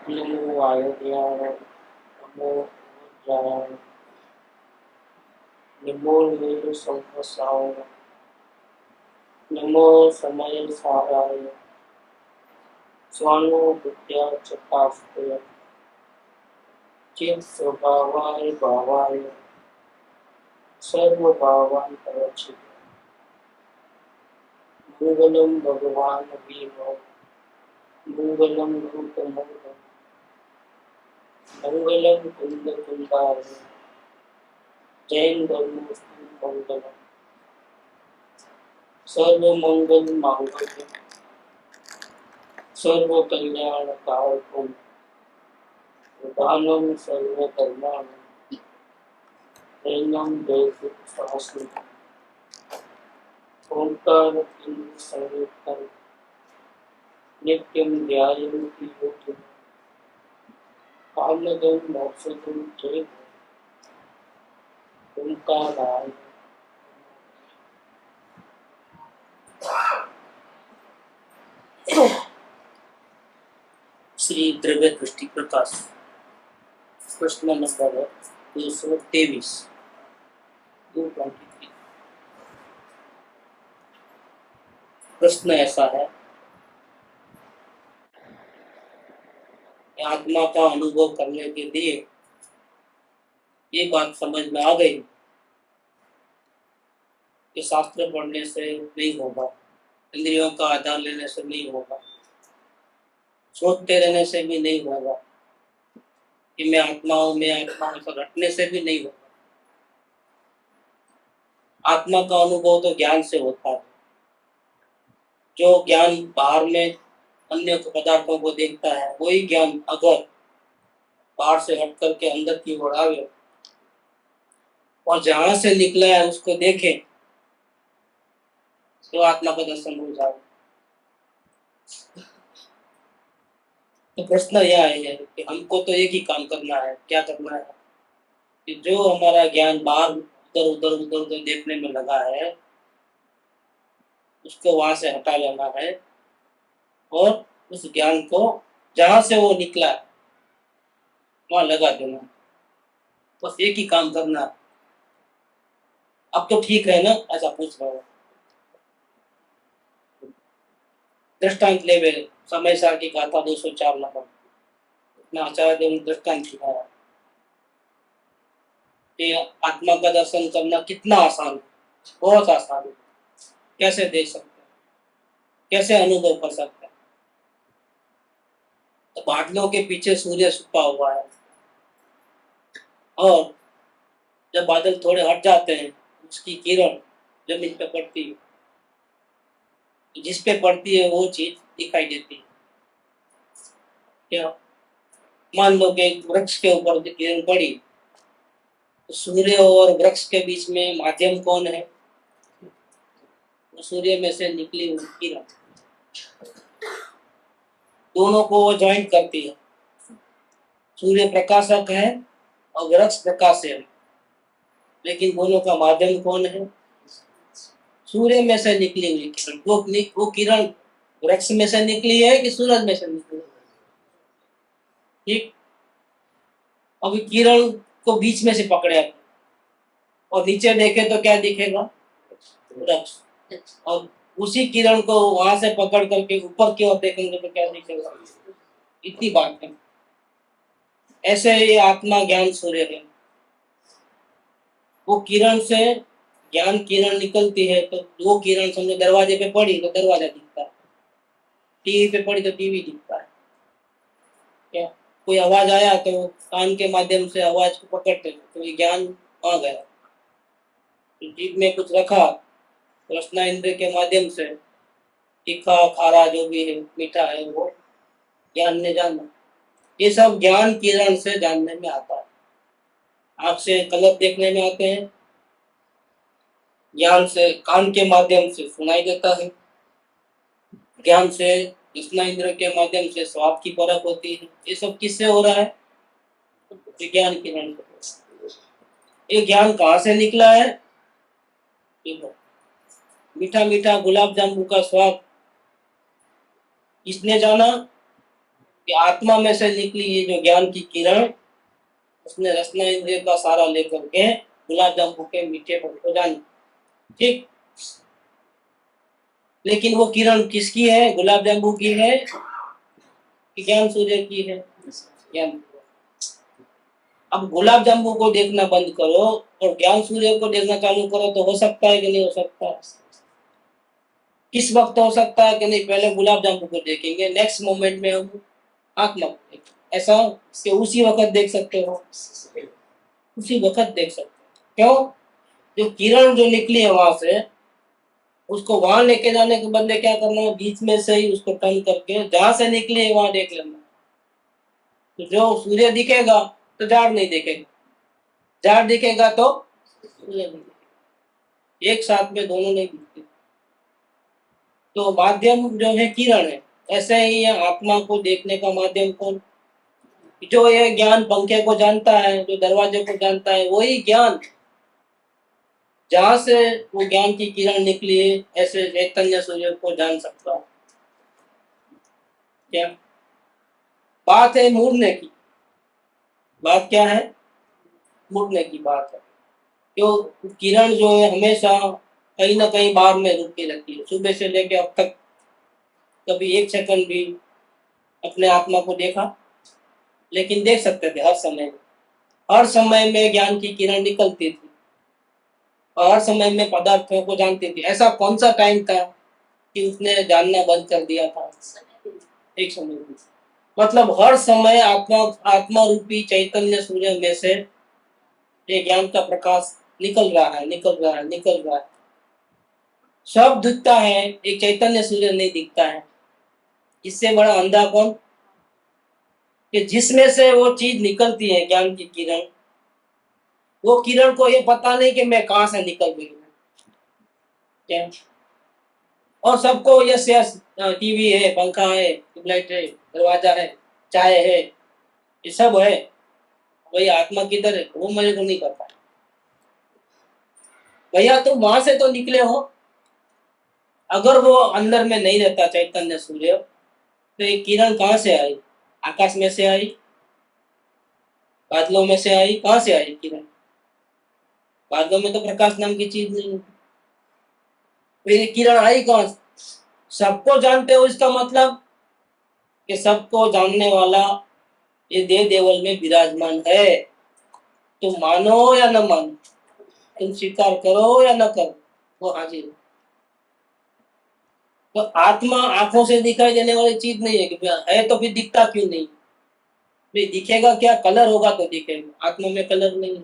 नमो वायुदेवाय नमो रुद्राय नमो नीलसहस्राय नमो समय साराय स्वानो विद्या चतास्ते चित स्वभावाय भावाय सर्व भावान परचित मंगलम भगवान विष्णु मंगलम रूप मंगलम मंगलम कुंद कुंदाय जैन धर्मोस्तु मंगलम सर्व मंगल मांगल्य सर्व कल्याण कारकम प्रधानम सर्व कर्माणि एनम देव सहस्रम ओंकार इंद्र संयुक्तम नित्यम ध्यायन्ति योगिनः कामदं मोक्षदं चेत् ओंकाराय श्री द्रव्य दृष्टि प्रकाश प्रश्न नंबर 223 223। प्रश्न ऐसा है, आत्मा का अनुभव करने के लिए ये बात समझ में आ गई कि शास्त्र पढ़ने से नहीं होगा, इंद्रियों का आधार लेने से नहीं होगा, सोचते रहने से भी नहीं होगा कि मैं आत्मा हूं ऐसा रटने से भी नहीं होगा। आत्मा का अनुभव तो ज्ञान से होता है। जो ज्ञान बाहर में अन्य पदार्थों को देखता है, वही ज्ञान अगर बाहर से हट करके अंदर की ओर आवे और जहां से निकला है उसको देखे तो आत्मा का दर्शन हो जाए। तो प्रश्न यह है कि हमको तो एक ही काम करना है। क्या करना है कि जो हमारा ज्ञान बाहर उधर देखने में लगा है उसको वहां से हटा लेना है और उस ज्ञान को जहां से वो निकला वहां लगा देना। बस एक ही काम करना है। अब तो ठीक है ना, ऐसा पूछ रहा हूँ। दृष्टांत ले समय सार की गाथा 204 नंबर में आचार्य देव ने दृष्टांत दिखाया कि आत्मा का दर्शन करना कितना आसान है, बहुत आसान है। कैसे देख सकते हैं, कैसे अनुभव कर सकते हैं। तो बादलों के पीछे सूर्य छुपा हुआ है और जब बादल थोड़े हट जाते हैं उसकी किरण जमीन पे पड़ती है, जिस पे पड़ती है वो चीज दिखाई देती है। क्या मान लो कि एक वृक्ष के ऊपर किरण पड़ी तो सूर्य और वृक्ष के बीच में माध्यम कौन है? सूर्य में से निकली हुई किरण दोनों को वो ज्वाइंट करती है। सूर्य प्रकाशक है और वृक्ष प्रकाश है, लेकिन दोनों का माध्यम कौन है? सूर्य में से निकली हुई किरण। वो किरण वृक्ष में से निकली है कि सूरज में से निकली है? ठीक। अभी किरण को बीच में से पकड़े और नीचे देखे तो क्या दिखेगा? वृक्ष। और उसी किरण को वहां से पकड़ करके ऊपर की ओर देखेंगे तो क्या दिखेगा? इतनी बात है। ऐसे ही आत्मा ज्ञान सूर्य है। वो किरण से ज्ञान किरण निकलती है तो वो किरण समझो दरवाजे पे पड़ी तो दरवाजा दिखता है, टीवी पे पड़ी तो टीवी दिखता है। क्या कोई आवाज आया तो कान के माध्यम से आवाज को पकड़ते तो ये ज्ञान आ गया। तो जीभ में कुछ रखा तो रसना इंद्र के माध्यम से तीखा खारा जो भी है मीठा है वो ज्ञान ने जाना। ये सब ज्ञान किरण से जानने में आता है। आँख से कलर देखने में आते हैं, ज्ञान से कान के माध्यम से सुनाई देता है, ज्ञान से रसना इंद्र के माध्यम से स्वाद की परख होती है। ये सब किससे हो रहा है? विज्ञान किरण से। ये ज्ञान कहाँ से निकला है? मीठा मीठा गुलाब जामुन का स्वाद किसने जाना? कि आत्मा में से निकली ये जो ज्ञान की किरण, उसने रसना इंद्रिय का सारा लेकर के गुलाब जामुन के मीठे पन को जान, ठीक। लेकिन वो किरण किसकी है? गुलाब जामुन की है कि ज्ञान सूर्य की है? ज्ञान। अब गुलाब जामुन को देखना बंद करो और ज्ञान सूर्य को देखना चालू करो तो हो सकता है कि नहीं हो सकता? किस वक्त हो सकता है कि नहीं? पहले गुलाब जामुन को देखेंगे, नेक्स्ट मोमेंट में हम आत्मा को देखेंगे। ऐसा कि उसी वक्त देख सकते हो, उसी वक्त देख सकते हो। क्यों? जो किरण जो निकली है वहां से, उसको वहां लेके जाने के बदले क्या करना है? बीच में से ही उसको टर्न करके जहां से निकली है वहां देख लेना। तो जो सूर्य दिखेगा तो झाड़ नहीं दिखेगा, झाड़ दिखेगा तो सूर्य नहीं दिखेगा, एक साथ में दोनों नहीं दिखते। तो माध्यम जो है किरण है। ऐसे ही है आत्मा को देखने का माध्यम कौन? जो ये ज्ञान पंखे को जानता है, जो दरवाजे को जानता है, वही ज्ञान जहां से वो ज्ञान की किरण निकली है, ऐसे चैतन्य सूर्य को जान सकता है। क्या बात है? मुड़ने की बात। क्या है? मुड़ने की बात है। क्यों? किरण जो है हमेशा कहीं ना कहीं बाहर में रुकी रहती है। सुबह से लेकर अब तक कभी एक सेकंड भी अपने आत्मा को देखा? लेकिन देख सकते थे हर समय। हर समय में ज्ञान की किरण निकलती थी और हर समय में पदार्थों को जानती थी। ऐसा कौन सा टाइम था कि उसने जानना बंद कर दिया था? एक समय में। मतलब हर समय आत्मा आत्मा रूपी चैतन्य सूर्य में से ये ज्ञान का प्रकाश निकल रहा है, निकल रहा है, निकल रहा है। सब दिखता है, एक चैतन्य सूर्य नहीं दिखता है। इससे बड़ा अंधा कौन? कि जिसमें से वो चीज निकलती है ज्ञान की किरण, वो किरण को ये पता नहीं कि मैं कहां से निकल गई हूँ। क्या? और सबको यस यस, टीवी है, पंखा है, ट्यूबलाइट है, दरवाजा है, चाय है, ये सब है। वही आत्मा किधर है? वो मेरे को नहीं पता। भैया तुम वहां से तो निकले हो। अगर वो अंदर में नहीं रहता चैतन्य सूर्य, तो ये किरण कहाँ से आई? आकाश में से आई? बादलों में से आई? कहाँ से आई किरण? बादलों में तो प्रकाश नाम की चीज नहीं है। फिर ये किरण आई कहाँ से? सबको जानते हो इसका मतलब कि सबको जानने वाला ये देव देवल में विराजमान है। तुम मानो या न मानो, तुम स्वीकार करो या न करो, वो हाजिर है। तो आत्मा आंखों से दिखाई देने वाली चीज नहीं है कि है तो फिर दिखता क्यों नहीं? भाई दिखेगा क्या? कलर होगा तो दिखेगा, आत्मा में कलर नहीं है।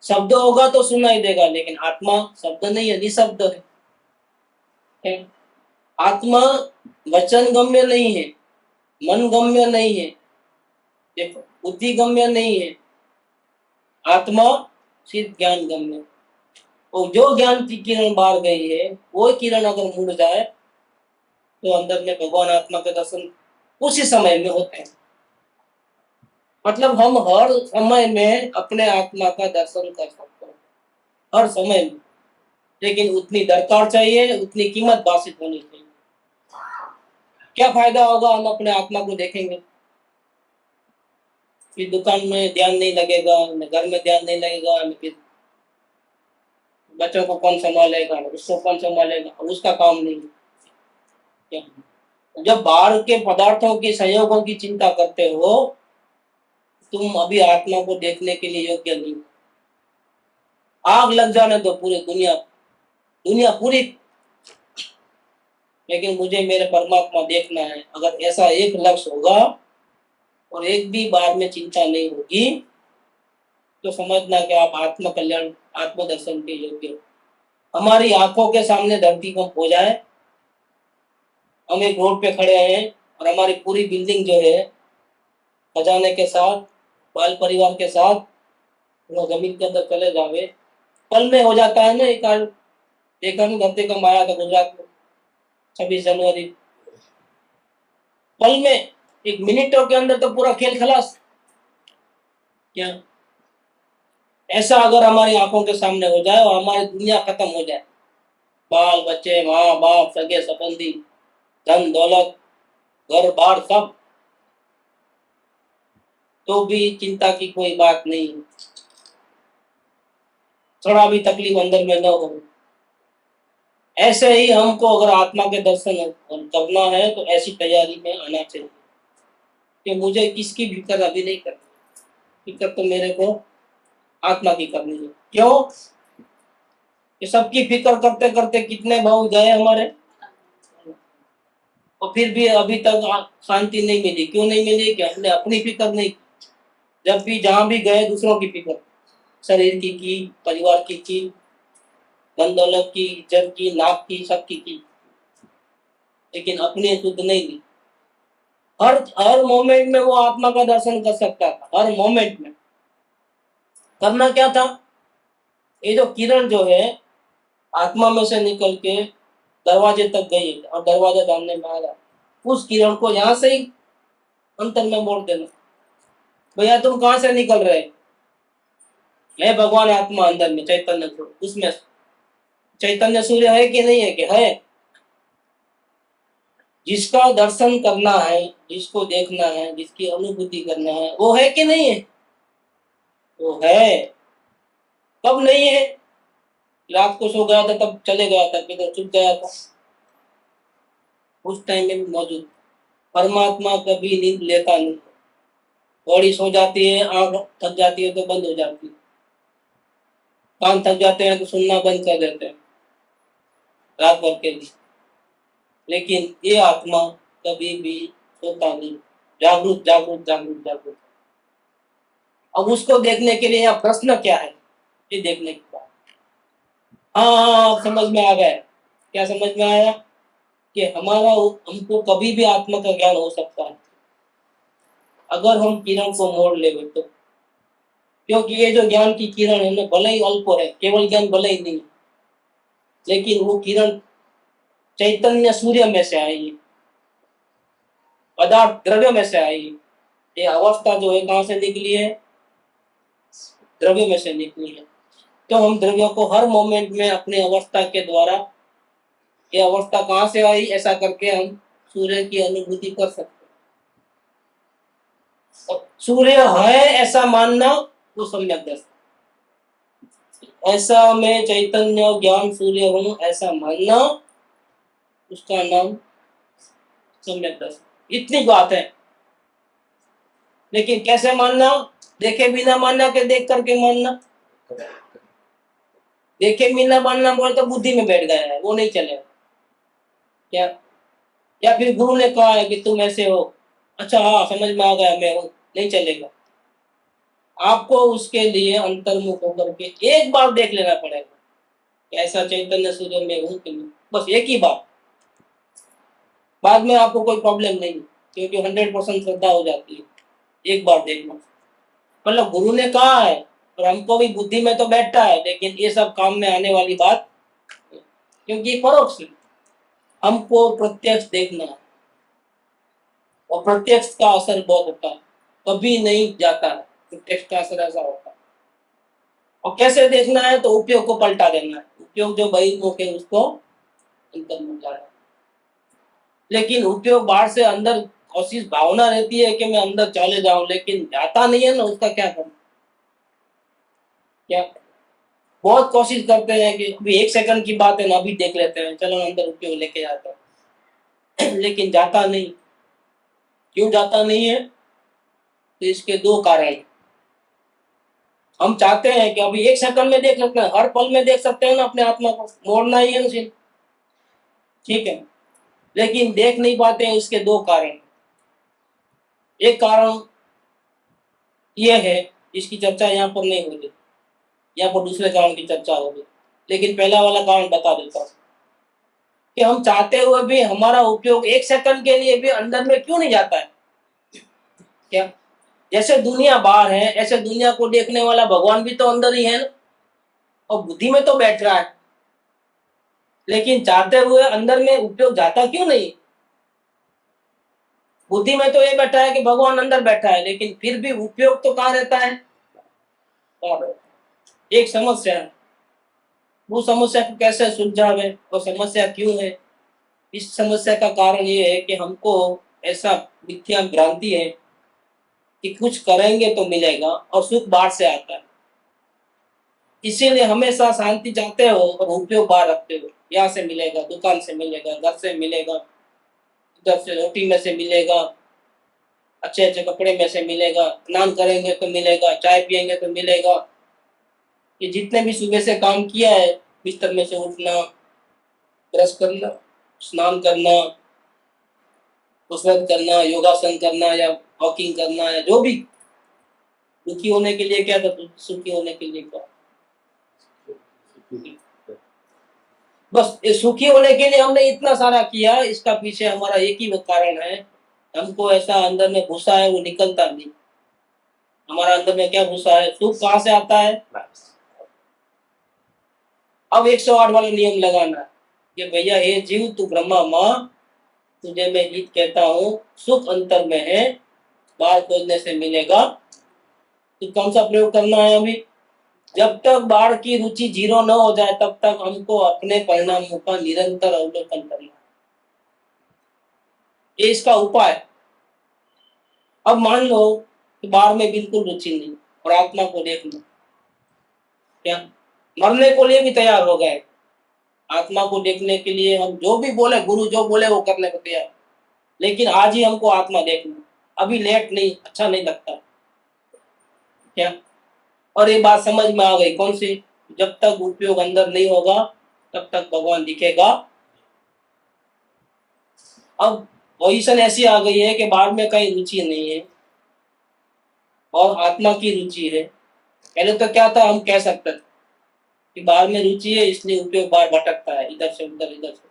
शब्द होगा तो सुनाई देगा, लेकिन आत्मा शब्द नहीं है, निशब्द है। आत्मा वचन गम्य नहीं है, मन गम्य नहीं है, देखो बुद्धि गम्य नहीं है। आत्मा सिर्फ ज्ञान गम्य। और जो ज्ञान की किरण बाहर गई है, वो किरण अगर मुड़ जाए तो अंदर में भगवान आत्मा के दर्शन उसी समय में होते हैं। मतलब हम हर समय में अपने आत्मा का दर्शन कर सकते हैं, हर समय में। लेकिन उतनी दरकार चाहिए, उतनी कीमत बासित होनी चाहिए। क्या फायदा होगा हम अपने आत्मा को देखेंगे, फिर दुकान में ध्यान नहीं लगेगा, घर में ध्यान नहीं लगेगा, फिर बच्चों को कौन संभालेगा, उसको कौन संभालेगा, उसका काम नहीं। क्या? जब बाहर के पदार्थों की संयोगों की चिंता करते हो, तुम अभी आत्मा को देखने के लिए योग्य नहीं। आग लग जाने तो पूरी दुनिया दुनिया पूरी, लेकिन मुझे मेरे परमात्मा देखना है। अगर ऐसा एक लक्ष्य होगा और एक भी बार में चिंता नहीं होगी, तो समझना कि आप आत्म कल्याण, आत्मदर्शन के योग्य हो। हमारी आंखों के सामने धरती कंप हो जाए, हम एक रोड पे खड़े हैं और हमारी पूरी बिल्डिंग जो है खजाने के साथ, बाल परिवार के साथ वो जमीन के अंदर चले जावे, पल में हो जाता है ना। एक देखा नहीं, धरती कंप आया था गुजरात में 26 जनवरी, पल में, एक मिनटों के अंदर तो पूरा खेल खलास। क्या? ऐसा अगर हमारी आंखों के सामने हो जाए और हमारी दुनिया खत्म हो जाए, बाल बच्चे, माँ बाप, सगे संबंधी, धन दौलत, घर बार सब तो भी चिंता की कोई बात नहीं, थोड़ा भी तकलीफ अंदर में न हो। ऐसे ही हमको अगर आत्मा के दर्शन करना है तो ऐसी तैयारी में आना चाहिए कि मुझे किसकी फिक्र अभी नहीं करनी, फिक्र तो मेरे को आत्मा की करनी है। क्यों? ये सबकी फिक्र करते करते कितने भाव गए हमारे, और फिर भी अभी तक शांति नहीं मिली। क्यों नहीं मिली? कि हमने अपनी फिक्र नहीं की। जब भी जहां भी गए दूसरों की फिक्र, शरीर की, परिवार की, धन दौलत की, इज्जत की, नाक की, सबकी की, लेकिन अपनी शुद्ध नहीं ली। हर मोमेंट में वो आत्मा का दर्शन कर सकता था, हर मोमेंट में। करना क्या था? ये जो किरण जो है आत्मा में से निकल के दरवाजे तक गई और दरवाजा डालने में आ रहा, उस किरण को यहाँ से ही अंतर में मोड़ देना। भैया तुम कहाँ से निकल रहे है? भगवान आत्मा अंदर में चैतन्य सूर्य, उसमें चैतन्य सूर्य है कि नहीं है? कि है। जिसका दर्शन करना है, जिसको देखना है, जिसकी अनुभूति करना है, वो है कि नहीं है? वो है। कब नहीं है? रात को सो गया था तब चले गया था, किधर चुप गया था, उस टाइम में भी मौजूद। परमात्मा कभी नींद लेता नहीं। बॉडी सो जाती है, आंख थक जाती है तो बंद हो जाती है, कान थक जाते हैं तो सुनना बंद कर देते हैं रात भर के लिए। लेकिन ये आत्मा कभी भी सोता नहीं, जागरूक जागरूक जागरूक जागरूक। अब उसको देखने के लिए यहाँ प्रश्न क्या है, ये देखने की बात। हाँ, समझ में आ गया। क्या समझ में आया? कि हमको कभी भी आत्मा का ज्ञान हो सकता है अगर हम किरण को मोड़ ले तो। क्योंकि ये जो ज्ञान की किरण है ना, भले ही अल्प है, केवल ज्ञान भले ही नहीं, लेकिन वो किरण चैतन्य सूर्य में से आई, पदार्थ द्रव्य में से आई। ये अवस्था जो है कहाँ से निकली है? द्रव्य में से निकली है। तो हम द्रव्य को हर मोमेंट में अपनी अवस्था के द्वारा, ये अवस्था कहाँ से आई, ऐसा करके हम सूर्य की अनुभूति कर सकते हैं। और सूर्य है ऐसा मानना वो सम्यक दर्शन। ऐसा मैं चैतन्य ज्ञान सूर्य हूँ ऐसा मानना, उसका नाम सम्यक दर्शन। इतनी बात है। लेकिन कैसे मानना? देखे बिना मानना कि देख करके मानना? देखे बिना मानना बोले तो बुद्धि में बैठ गया है, वो नहीं चलेगा क्या? या फिर गुरु ने कहा है कि तुम ऐसे हो, अच्छा हाँ समझ में आ गया मैं हूँ, नहीं चलेगा। आपको उसके लिए अंतर्मुख होकर के एक बार देख लेना पड़ेगा कि ऐसा चैतन्य सूर्य में हूँ कि नहीं। बस एक ही बार, बाद में आपको कोई प्रॉब्लम नहीं, क्योंकि 100% श्रद्धा हो जाती है एक बार देखना। मतलब गुरु ने कहा है और हमको भी बुद्धि में तो बैठता है, लेकिन ये सब काम में आने वाली बात, क्योंकि परोक्ष हमको प्रत्यक्ष देखना है, और प्रत्यक्ष का असर बहुत होता है, कभी नहीं जाता है प्रत्यक्ष का असर ऐसा होता है। और कैसे देखना है? तो उपयोग को पलटा देना है। उपयोग जो बहिर्मुख है उसको अंतर्मुख जाना है। लेकिन उपयोग बाहर से अंदर, कोशिश भावना रहती है कि मैं अंदर चले जाऊं, लेकिन जाता नहीं है ना, उसका क्या करना? क्या बहुत कोशिश करते हैं कि अभी 1 सेकंड की बात है ना, अभी देख लेते हैं, चलो अंदर उपयोग लेके जाते हैं लेकिन जाता नहीं। क्यों जाता नहीं है? तो इसके 2 कारण। हम चाहते हैं कि अभी 1 सेकंड में देख सकते हैं, हर पल में देख सकते हैं ना अपने आत्मा को, मोड़ना ही है ना सिर्फ, ठीक है। लेकिन देख नहीं पाते हैं, इसके 2 कारण। एक कारण ये है, इसकी चर्चा यहाँ पर नहीं होगी, यहाँ पर दूसरे कारण की चर्चा होगी, लेकिन पहला वाला कारण बता देता हूँ कि हम चाहते हुए भी हमारा उपयोग 1 सेकंड के लिए भी अंदर में क्यों नहीं जाता है? क्या? जैसे दुनिया बाहर है, ऐसे दुनिया को देखने वाला भगवान भी तो अंदर ही है ना, और बुद्धि में तो बैठ रहा है, लेकिन चाहते हुए अंदर में उपयोग जाता क्यों नहीं? बुद्धि में तो ये बैठा है कि भगवान अंदर बैठा है, लेकिन फिर भी उपयोग तो कहाँ रहता है? और एक समस्या है, वो समस्या को कैसे सुलझावे, वो समस्या क्यों है? इस समस्या का कारण ये है कि हमको ऐसा मिथ्या भ्रांति है कि कुछ करेंगे तो मिलेगा और सुख बाहर से आता है। इसीलिए हमेशा शांति चाहते हो और उपयोग बाहर रखते हो। यहाँ से मिलेगा, दुकान से मिलेगा, घर से मिलेगा, इधर से रोटी में से मिलेगा, अच्छे अच्छे कपड़े में से मिलेगा, स्नान करेंगे तो मिलेगा, चाय पियेंगे तो मिलेगा। ये जितने भी सुबह से काम किया है, बिस्तर में से उठना, ब्रश करना, स्नान करना, कसरत करना, योगासन करना या वॉकिंग करना या जो भी, दुखी होने के लिए क्या था, सुखी होने के लिए क्या, बस ये सुखी होने के लिए हमने इतना सारा किया। इसका पीछे हमारा एक ही वो कारण है, हमको ऐसा अंदर में घुसा है, वो निकलता नहीं। हमारा अंदर में क्या घुसा है, सुख कहाँ से आता है। अब 108 वाला नियम लगाना कि भैया हे जीव तू ब्रह्मा माँ, तुझे मैं गीत कहता हूँ, सुख अंतर में है, बाहर खोजने से मिलेगा। तो कौन सा प्रयोग करना है अभी, जब तक बाढ़ की रुचि 0 न हो जाए तब तक हमको अपने परिणामों का निरंतर अवलोकन करना है। ये इसका उपाय। अब मान लो कि बाढ़ में बिल्कुल रुचि नहीं और आत्मा को देख लो, क्या मरने को लिए भी तैयार हो गए, आत्मा को देखने के लिए हम जो भी बोले, गुरु जो बोले वो करने को तैयार, लेकिन आज ही हमको आत्मा देखना, अभी लेट नहीं, अच्छा नहीं लगता क्या। और ये बात समझ में आ गई कौन सी, जब तक उपयोग अंदर नहीं होगा तब तक भगवान दिखेगा। अब पोजीशन ऐसी आ गई है कि बाहर में कहीं रुचि नहीं है और आत्मा की रुचि है। पहले तो क्या था, हम कह सकते थे कि बाहर में रुचि है इसलिए उपयोग बाहर भटकता है, इधर से उधर, इधर से।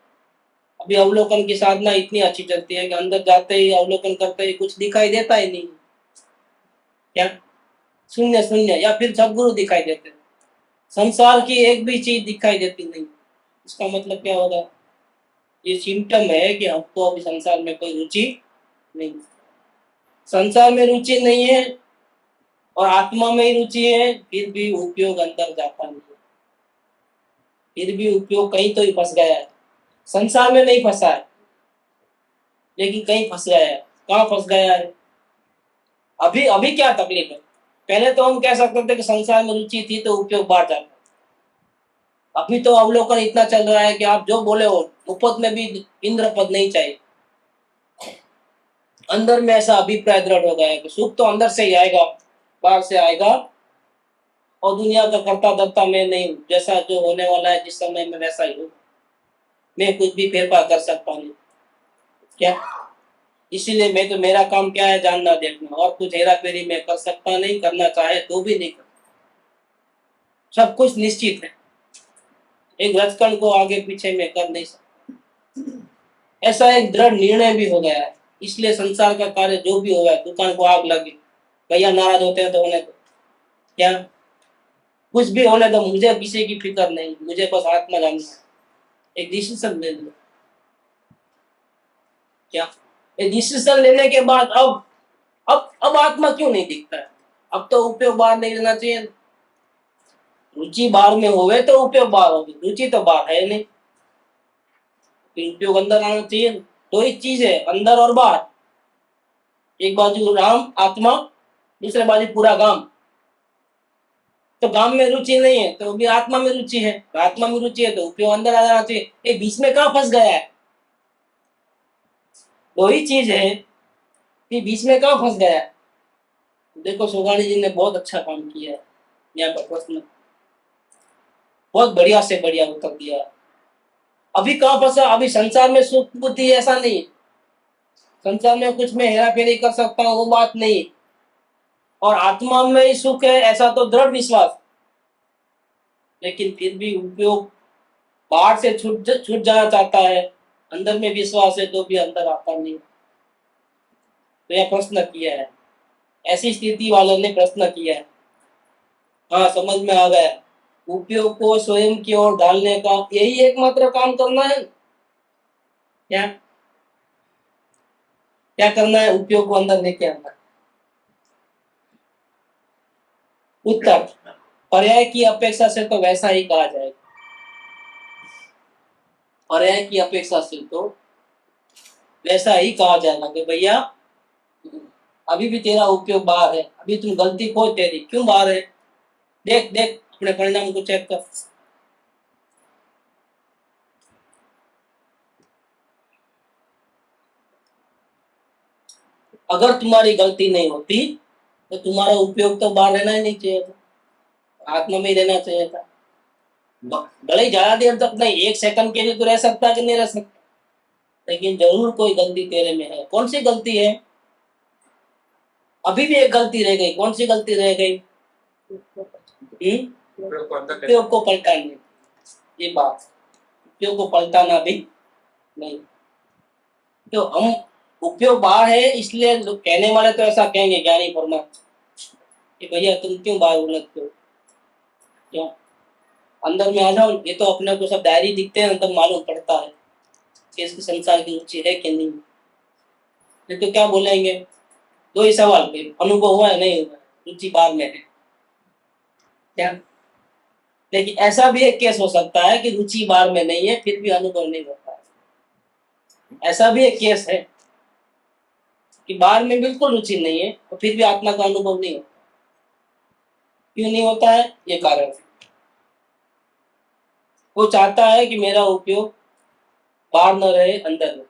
अभी अवलोकन की साधना इतनी अच्छी चलती है कि अंदर जाते ही, अवलोकन करते ही कुछ दिखाई देता ही नहीं, क्या शून्य शून्य, या फिर सदगुरु दिखाई देते, संसार की एक भी चीज दिखाई देती नहीं। इसका मतलब क्या होगा, ये सिम्टम है कि हमको अभी संसार में कोई रुचि नहीं, संसार में रुचि नहीं है और आत्मा में ही रुचि है, फिर भी उपयोग अंदर जाता नहीं, फिर भी उपयोग कहीं तो ही फंस गया है, संसार में नहीं फंसा है लेकिन कहीं फंस गया है। कहाँ फंस गया है, अभी अभी क्या तकलीफ है। पहले तो हम कह सकते थे कि संसार में रुचि थी तो उपयोग बाहर जाता, अभी तो अवलोकन इतना चल रहा है कि आप जो बोले हो, मुफ्त में भी इंद्र पद नहीं चाहिए। अंदर में ऐसा अभिप्राय दृढ़ हो गया है कि सुख तो अंदर से ही आएगा, बाहर से आएगा, और दुनिया का करता धरता मैं नहीं हूँ, जैसा जो होने वाला है जिस समय में वैसा ही हूँ, मैं कुछ भी फेरफार कर सकता नहीं, क्या। इसीलिए मैं तो, मेरा काम क्या है, जानना देखना, और कुछ हेरा फेरी मैं कर सकता नहीं, करना चाहे तो भी नहीं कर, सब कुछ निश्चित है, एक रजकण को आगे पीछे में कर नहीं सकता, ऐसा एक दृढ़ निर्णय भी हो गया है। इसलिए संसार का कार्य जो भी होगा, दुकान को आग लगे, भैया नाराज होते हैं तो होने दो, क्या कुछ भी होने दो, मुझे किसी की फिक्र नहीं, मुझे बस आत्मा जानना है, एक डिसीजन ले लो, क्या। एक डिसीजन लेने के बाद अब आत्मा क्यों नहीं दिखता है, अब तो उपयोग बाहर नहीं रहना चाहिए, रुचि बाहर में होवे तो उपयोग बाहर होगी, रुचि तो बाहर है नहीं, उपयोग अंदर आना चाहिए। दो ही चीज है, अंदर और बाहर, एक बाजू राम आत्मा, दूसरे बाजू पूरा गांव। तो गांव में रुचि नहीं है तो भी आत्मा में रुचि है, तो आत्मा में रुचि है तो उपयोग अंदर आ जाना चाहिए, ये बीच में कहाँ फंस गया है। दो ही चीज है कि बीच में कहाँ फंस गया है। देखो सोगानी जी ने बहुत अच्छा काम किया है, यहाँ पर प्रश्न बहुत बढ़िया से बढ़िया उत्तर दिया। अभी कहाँ फंसा, अभी संसार में सुख बुद्धि ऐसा नहीं, संसार में कुछ मैं हेरा फेरी कर सकता हूँ वो बात नहीं, और आत्मा में ही सुख है ऐसा तो दृढ़ विश्वास, लेकिन फिर भी उपयोग बाहर से छूट जाना चाहता है, अंदर में विश्वास है तो भी अंदर आता नहीं। तो यह प्रश्न किया है, ऐसी स्थिति वालों ने प्रश्न किया है। हाँ समझ में आ गया, उपयोग को स्वयं की ओर डालने का यही एकमात्र काम करना है, क्या क्या करना है, उपयोग को अंदर लेके आना। उत्तर, पर्याय की अपेक्षा से तो वैसा ही कहा जाएगा, पर्याय की अपेक्षा से तो वैसा ही कहा जाएगा कि भैया अभी भी तेरा उपयोग बाहर है, अभी तुम गलती खोज तेरी क्यों बाहर है, देख देख अपने परिणाम को चेक कर। अगर तुम्हारी गलती नहीं होती तो तुम्हारा उपयोग तो बाहर रहना ही नहीं चाहिए था, आत्मा में ही रहना चाहिए था। भले ही ज्यादा देर तक नहीं, 1 सेकंड के लिए तो रह सकता कि नहीं रह सकता, लेकिन जरूर कोई गलती तेरे में है। कौन सी गलती है? अभी भी एक गलती रह गई। कौन सी गलती रह गई? उपयोग को पलटाना, ये बात, उपयोग को पलटाना भी नहीं। तो हम उपयोग बाहर है, इसलिए लोग कहने वाले तो ऐसा कहेंगे ज्ञानी परमात्मा कि भैया तुम क्यों बाहर उलझते हो, क्यों अंदर में आ जाओ। ये तो अपने को सब डायरी दिखते हैं तब मालूम पड़ता है कि इसकी संसार की रुचि है कि नहीं। नहीं तो क्या बोलेंगे? दो ही सवाल, अनुभव हुआ है नहीं हुआ, रुचि बाहर में है क्या? लेकिन ऐसा भी एक केस हो सकता है कि रुचि बाहर में नहीं है फिर भी अनुभव नहीं होता है। ऐसा भी एक केस है कि बाहर में बिल्कुल रुचि नहीं है और फिर भी आत्मा का अनुभव नहीं होता। क्यों नहीं होता है? ये कारण है, वो चाहता है कि मेरा उपयोग बाहर न रहे, अंदर रहे,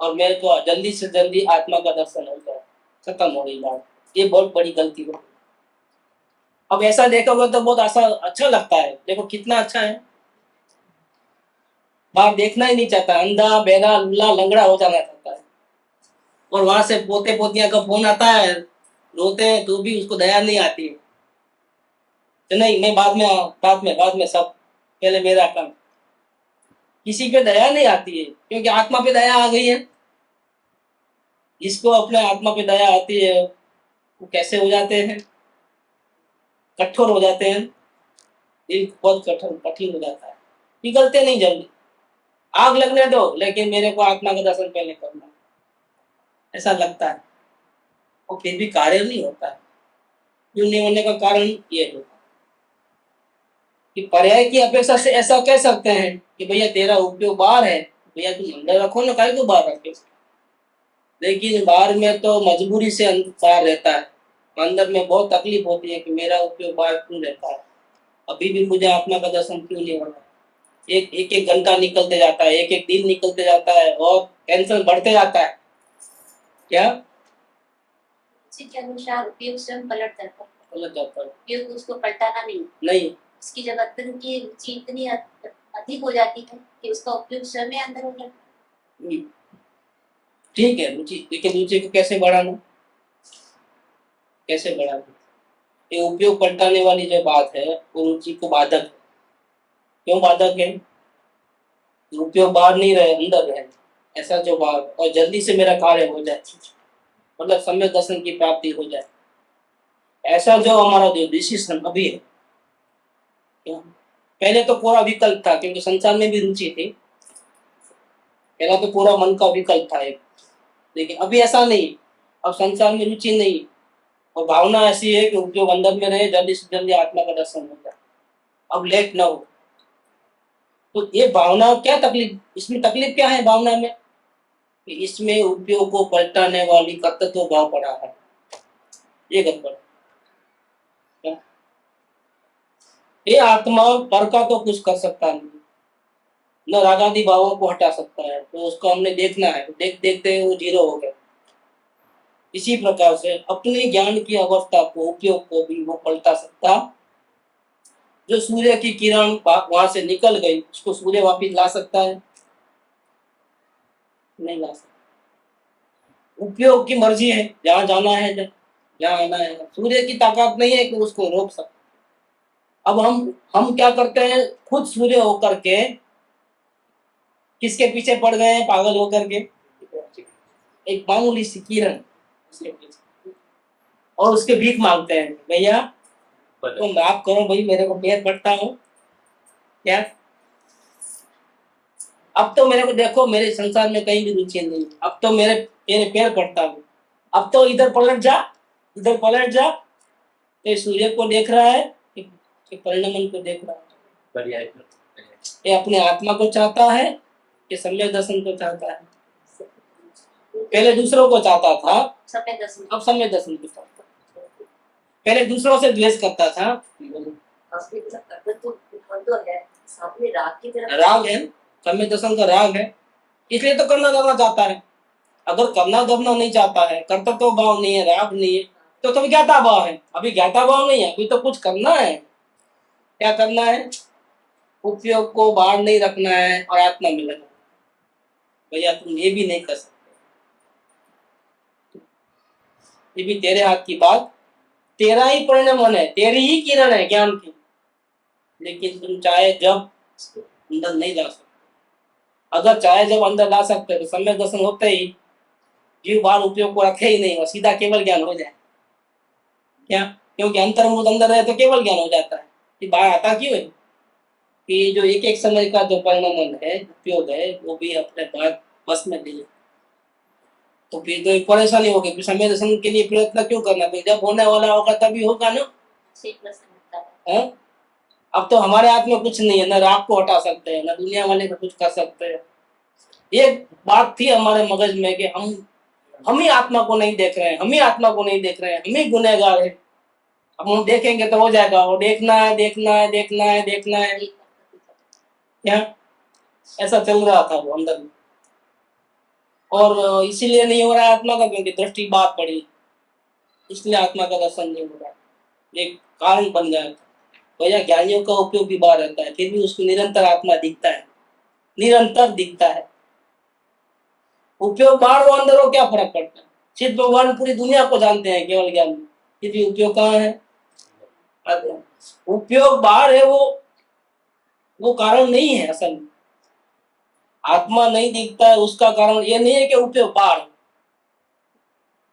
और मेरे को जल्दी से जल्दी आत्मा का दर्शन हो जाए, खत्म हो गई बात। ये बहुत बड़ी गलती हो। अब ऐसा देखोगे तो बहुत आसान अच्छा लगता है, देखो कितना अच्छा है, बाहर देखना ही नहीं चाहता, अंधा बहरा लूला लंगड़ा हो जाना चाहता है। और वहां से पोते पोतिया का फोन आता है, रोते हैं तो भी उसको दया नहीं आती है तो नहीं मैं बाद में सब पहले मेरा काम। किसी पे दया नहीं आती है क्योंकि आत्मा पे दया आ गई है। जिसको अपने आत्मा पे दया आती है वो कैसे हो जाते हैं? कठोर हो जाते हैं, दिल बहुत कठिन हो जाता है, पिघलते नहीं जल्दी। आग लगने दो लेकिन मेरे को आत्मा का दर्शन पहले करना, ऐसा लगता है, और फिर भी कार्य नहीं होता है। क्यों नहीं होने का कारण ये है कि पर्याय की अपेक्षा से ऐसा कह सकते हैं कि भैया तेरा उपयोग बाहर है, भैया तुम अंदर रखो ना, काहे को बाहर रखे। लेकिन बाहर में तो मजबूरी से बाहर रहता है, अंदर में बहुत तकलीफ होती है कि मेरा उपयोग बाहर क्यों रहता है, अभी भी मुझे आत्मा का दर्शन क्यों नहीं हो रहा। एक घंटा निकलते जाता है, एक दिन निकलते जाता है और टेंशन बढ़ते जाता है। क्या उसी के अनुसार उपयोग स्वयं पलट जाता है, उपयोग उसको पलटाना नहीं, उसकी जब अंदर की रुचि इतनी अधिक हो जाती है कि उसका उपयोग स्वयं अंदर हो जाता है। ठीक है रुचि, लेकिन रुचि को कैसे बढ़ाना, कैसे बढ़ाना? ये उपयोग पलटाने वाली जो बात है वो रुचि को बाधक है। क्यों बाधक है? उपयोग बाहर नहीं रहे, अंदर रहे, ऐसा जो बात, और जल्दी से मेरा कार्य हो जाए, मतलब सम्यक दर्शन की प्राप्ति हो जाए, ऐसा जो हमारा जो डिसीजन अभी है। पहले तो पूरा विकल्प था क्योंकि संसार में भी रुचि थी, पहला तो पूरा मन का विकल्प था एक, लेकिन अभी ऐसा नहीं, अब संसार में रुचि नहीं, और भावना ऐसी है कि उपयोग अंदर में रहे, जल्दी से जल्दी आत्मा का दर्शन हो जाए, अब लेट ना हो। तो ये भावना क्या तकलीफ, इसमें तकलीफ क्या है भावना में कि इसमें उपयोग को पलटाने वाली कर्तव्य भाव पड़ा है, ये गड़बड़। ये आत्मा पर का तो कुछ कर सकता नहीं, न रागादि भावों को हटा सकता है, तो उसको हमने देखना है, देख देखते वो जीरो हो गया। इसी प्रकार से अपने ज्ञान की अवस्था को, उपयोग को भी वो पलटा सकता। जो सूर्य की किरण वहां से निकल गई उसको सूर्य वापिस ला सकता है? नहीं ला सकता। उपयोग की मर्जी है, जहां जाना है जहां आना है, सूर्य की ताकत नहीं है कि उसको रोक सकते। अब हम क्या करते हैं, खुद सूर्य होकर के किसके पीछे पड़ गए हैं, पागल होकर के, एक मामूली सी किरण उसके पीछे, और उसके भीख मांगते हैं, भैया तो माफ करो भाई, मेरे को पैर पड़ता हूँ क्या, अब तो मेरे को देखो, मेरे संसार में कहीं भी रुचि नहीं, अब तो मेरे पैर पड़ता हूँ, अब तो इधर पलट जा, इधर पलट जा। तो सूर्य को देख रहा है कि परिणमन को देख रहा है, ये अपने आत्मा को चाहता है कि सम्यक दर्शन को चाहता है? पहले दूसरों को चाहता था, समय दर्शन अब सम्यक दर्शन की प्राप्ति। पहले दूसरों से द्वेष करता था। आपने करना तो है, सामने राग की तरफ राग है, सम्यक दर्शन का राग है, इसलिए तो करना धरना चाहता है। अगर करना धरना नहीं चाहता है, कर्तव्य भाव नहीं है, राग नहीं है, तो ज्ञाता भाव है। अभी ज्ञाता भाव नहीं है, अभी तो कुछ करना है। क्या करना है? उपयोग को बाहर नहीं रखना है और आत्मा में लगना। भैया तुम ये भी नहीं कर सकते, ये भी तेरे हाथ की बात, तेरा ही परिणमन है, तेरी ही किरण है ज्ञान की, लेकिन तुम चाहे जब अंदर नहीं जा सकते। अगर चाहे जब अंदर ला सकते तो सम्यक दर्शन होते ही जीव बाहर उपयोग को रखे ही नहीं और सीधा केवल ज्ञान हो जाए। क्या? क्योंकि अंतर्मुख अंदर रहे तो केवल ज्ञान हो जाता है। कि बाहर आता क्यों है? कि जो एक एक समय का जो परिणमन है, उपयोग है, वो भी अपने बात बस में नहीं है। तो फिर तो एक परेशानी होगी कि समय दर्शन के लिए प्रयत्न क्यों करना? तो जब होने वाला होगा तभी होगा ना। है? अब तो हमारे हाथ में कुछ नहीं है, न राग को हटा सकते हैं, न दुनिया वाले को कुछ कर सकते हैं। एक बात थी हमारे मगज में कि हम ही आत्मा को नहीं देख रहे हैं, हम ही आत्मा को नहीं देख रहे हैं, हम ही गुनहगार हैं। अब हम देखेंगे तो हो जाएगा, वो देखना है देखना है देखना है देखना है। क्या ऐसा चल रहा था वो अंदर में, और इसीलिए नहीं हो रहा है आत्मा का, क्योंकि दृष्टि बात पड़ी, इसलिए आत्मा का दर्शन नहीं हो रहा है। एक कारण बन गया था। भैया ज्ञानियों का उपयोग भी बाहर रहता है, फिर भी उसको निरंतर आत्मा दिखता है, निरंतर दिखता है। उपयोग बाहर हो अंदर हो, क्या फर्क पड़ता है? सिर्फ भगवान पूरी दुनिया को जानते हैं केवल ज्ञान में, फिर भी उपयोग कहाँ है? आत्मा। उपयोग बाहर है, वो कारण नहीं है असल में। आत्मा नहीं दिखता है उसका कारण ये नहीं है कि उपयोग बाहर है।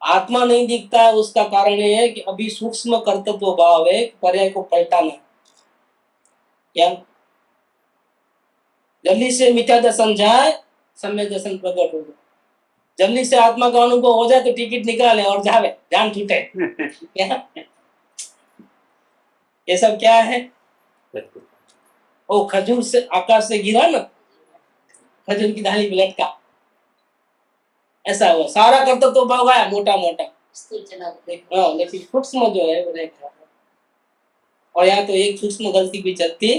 आत्मा नहीं दिखता है उसका कारण ये है कि अभी सूक्ष्म कर्तव्य भाव है, पर्याय को पलटाना। क्या? जल्दी से मिथ्या दर्शन जाए, सम्यक दर्शन प्रकट हो जाए। जल्दी से आत्मा का अनुभव हो जाए तो टिकट निकाले और जावे, जान छूटे। क्या ये सब क्या है? वो खजूर से आकाश से गिरा ना, खजूर की डाली में लटका, ऐसा हुआ। सारा कर्तव्य तो भाव गया मोटा मोटा, लेकिन सूक्ष्म जो है वो नहीं। और यहाँ तो एक सूक्ष्म गलती भी चलती,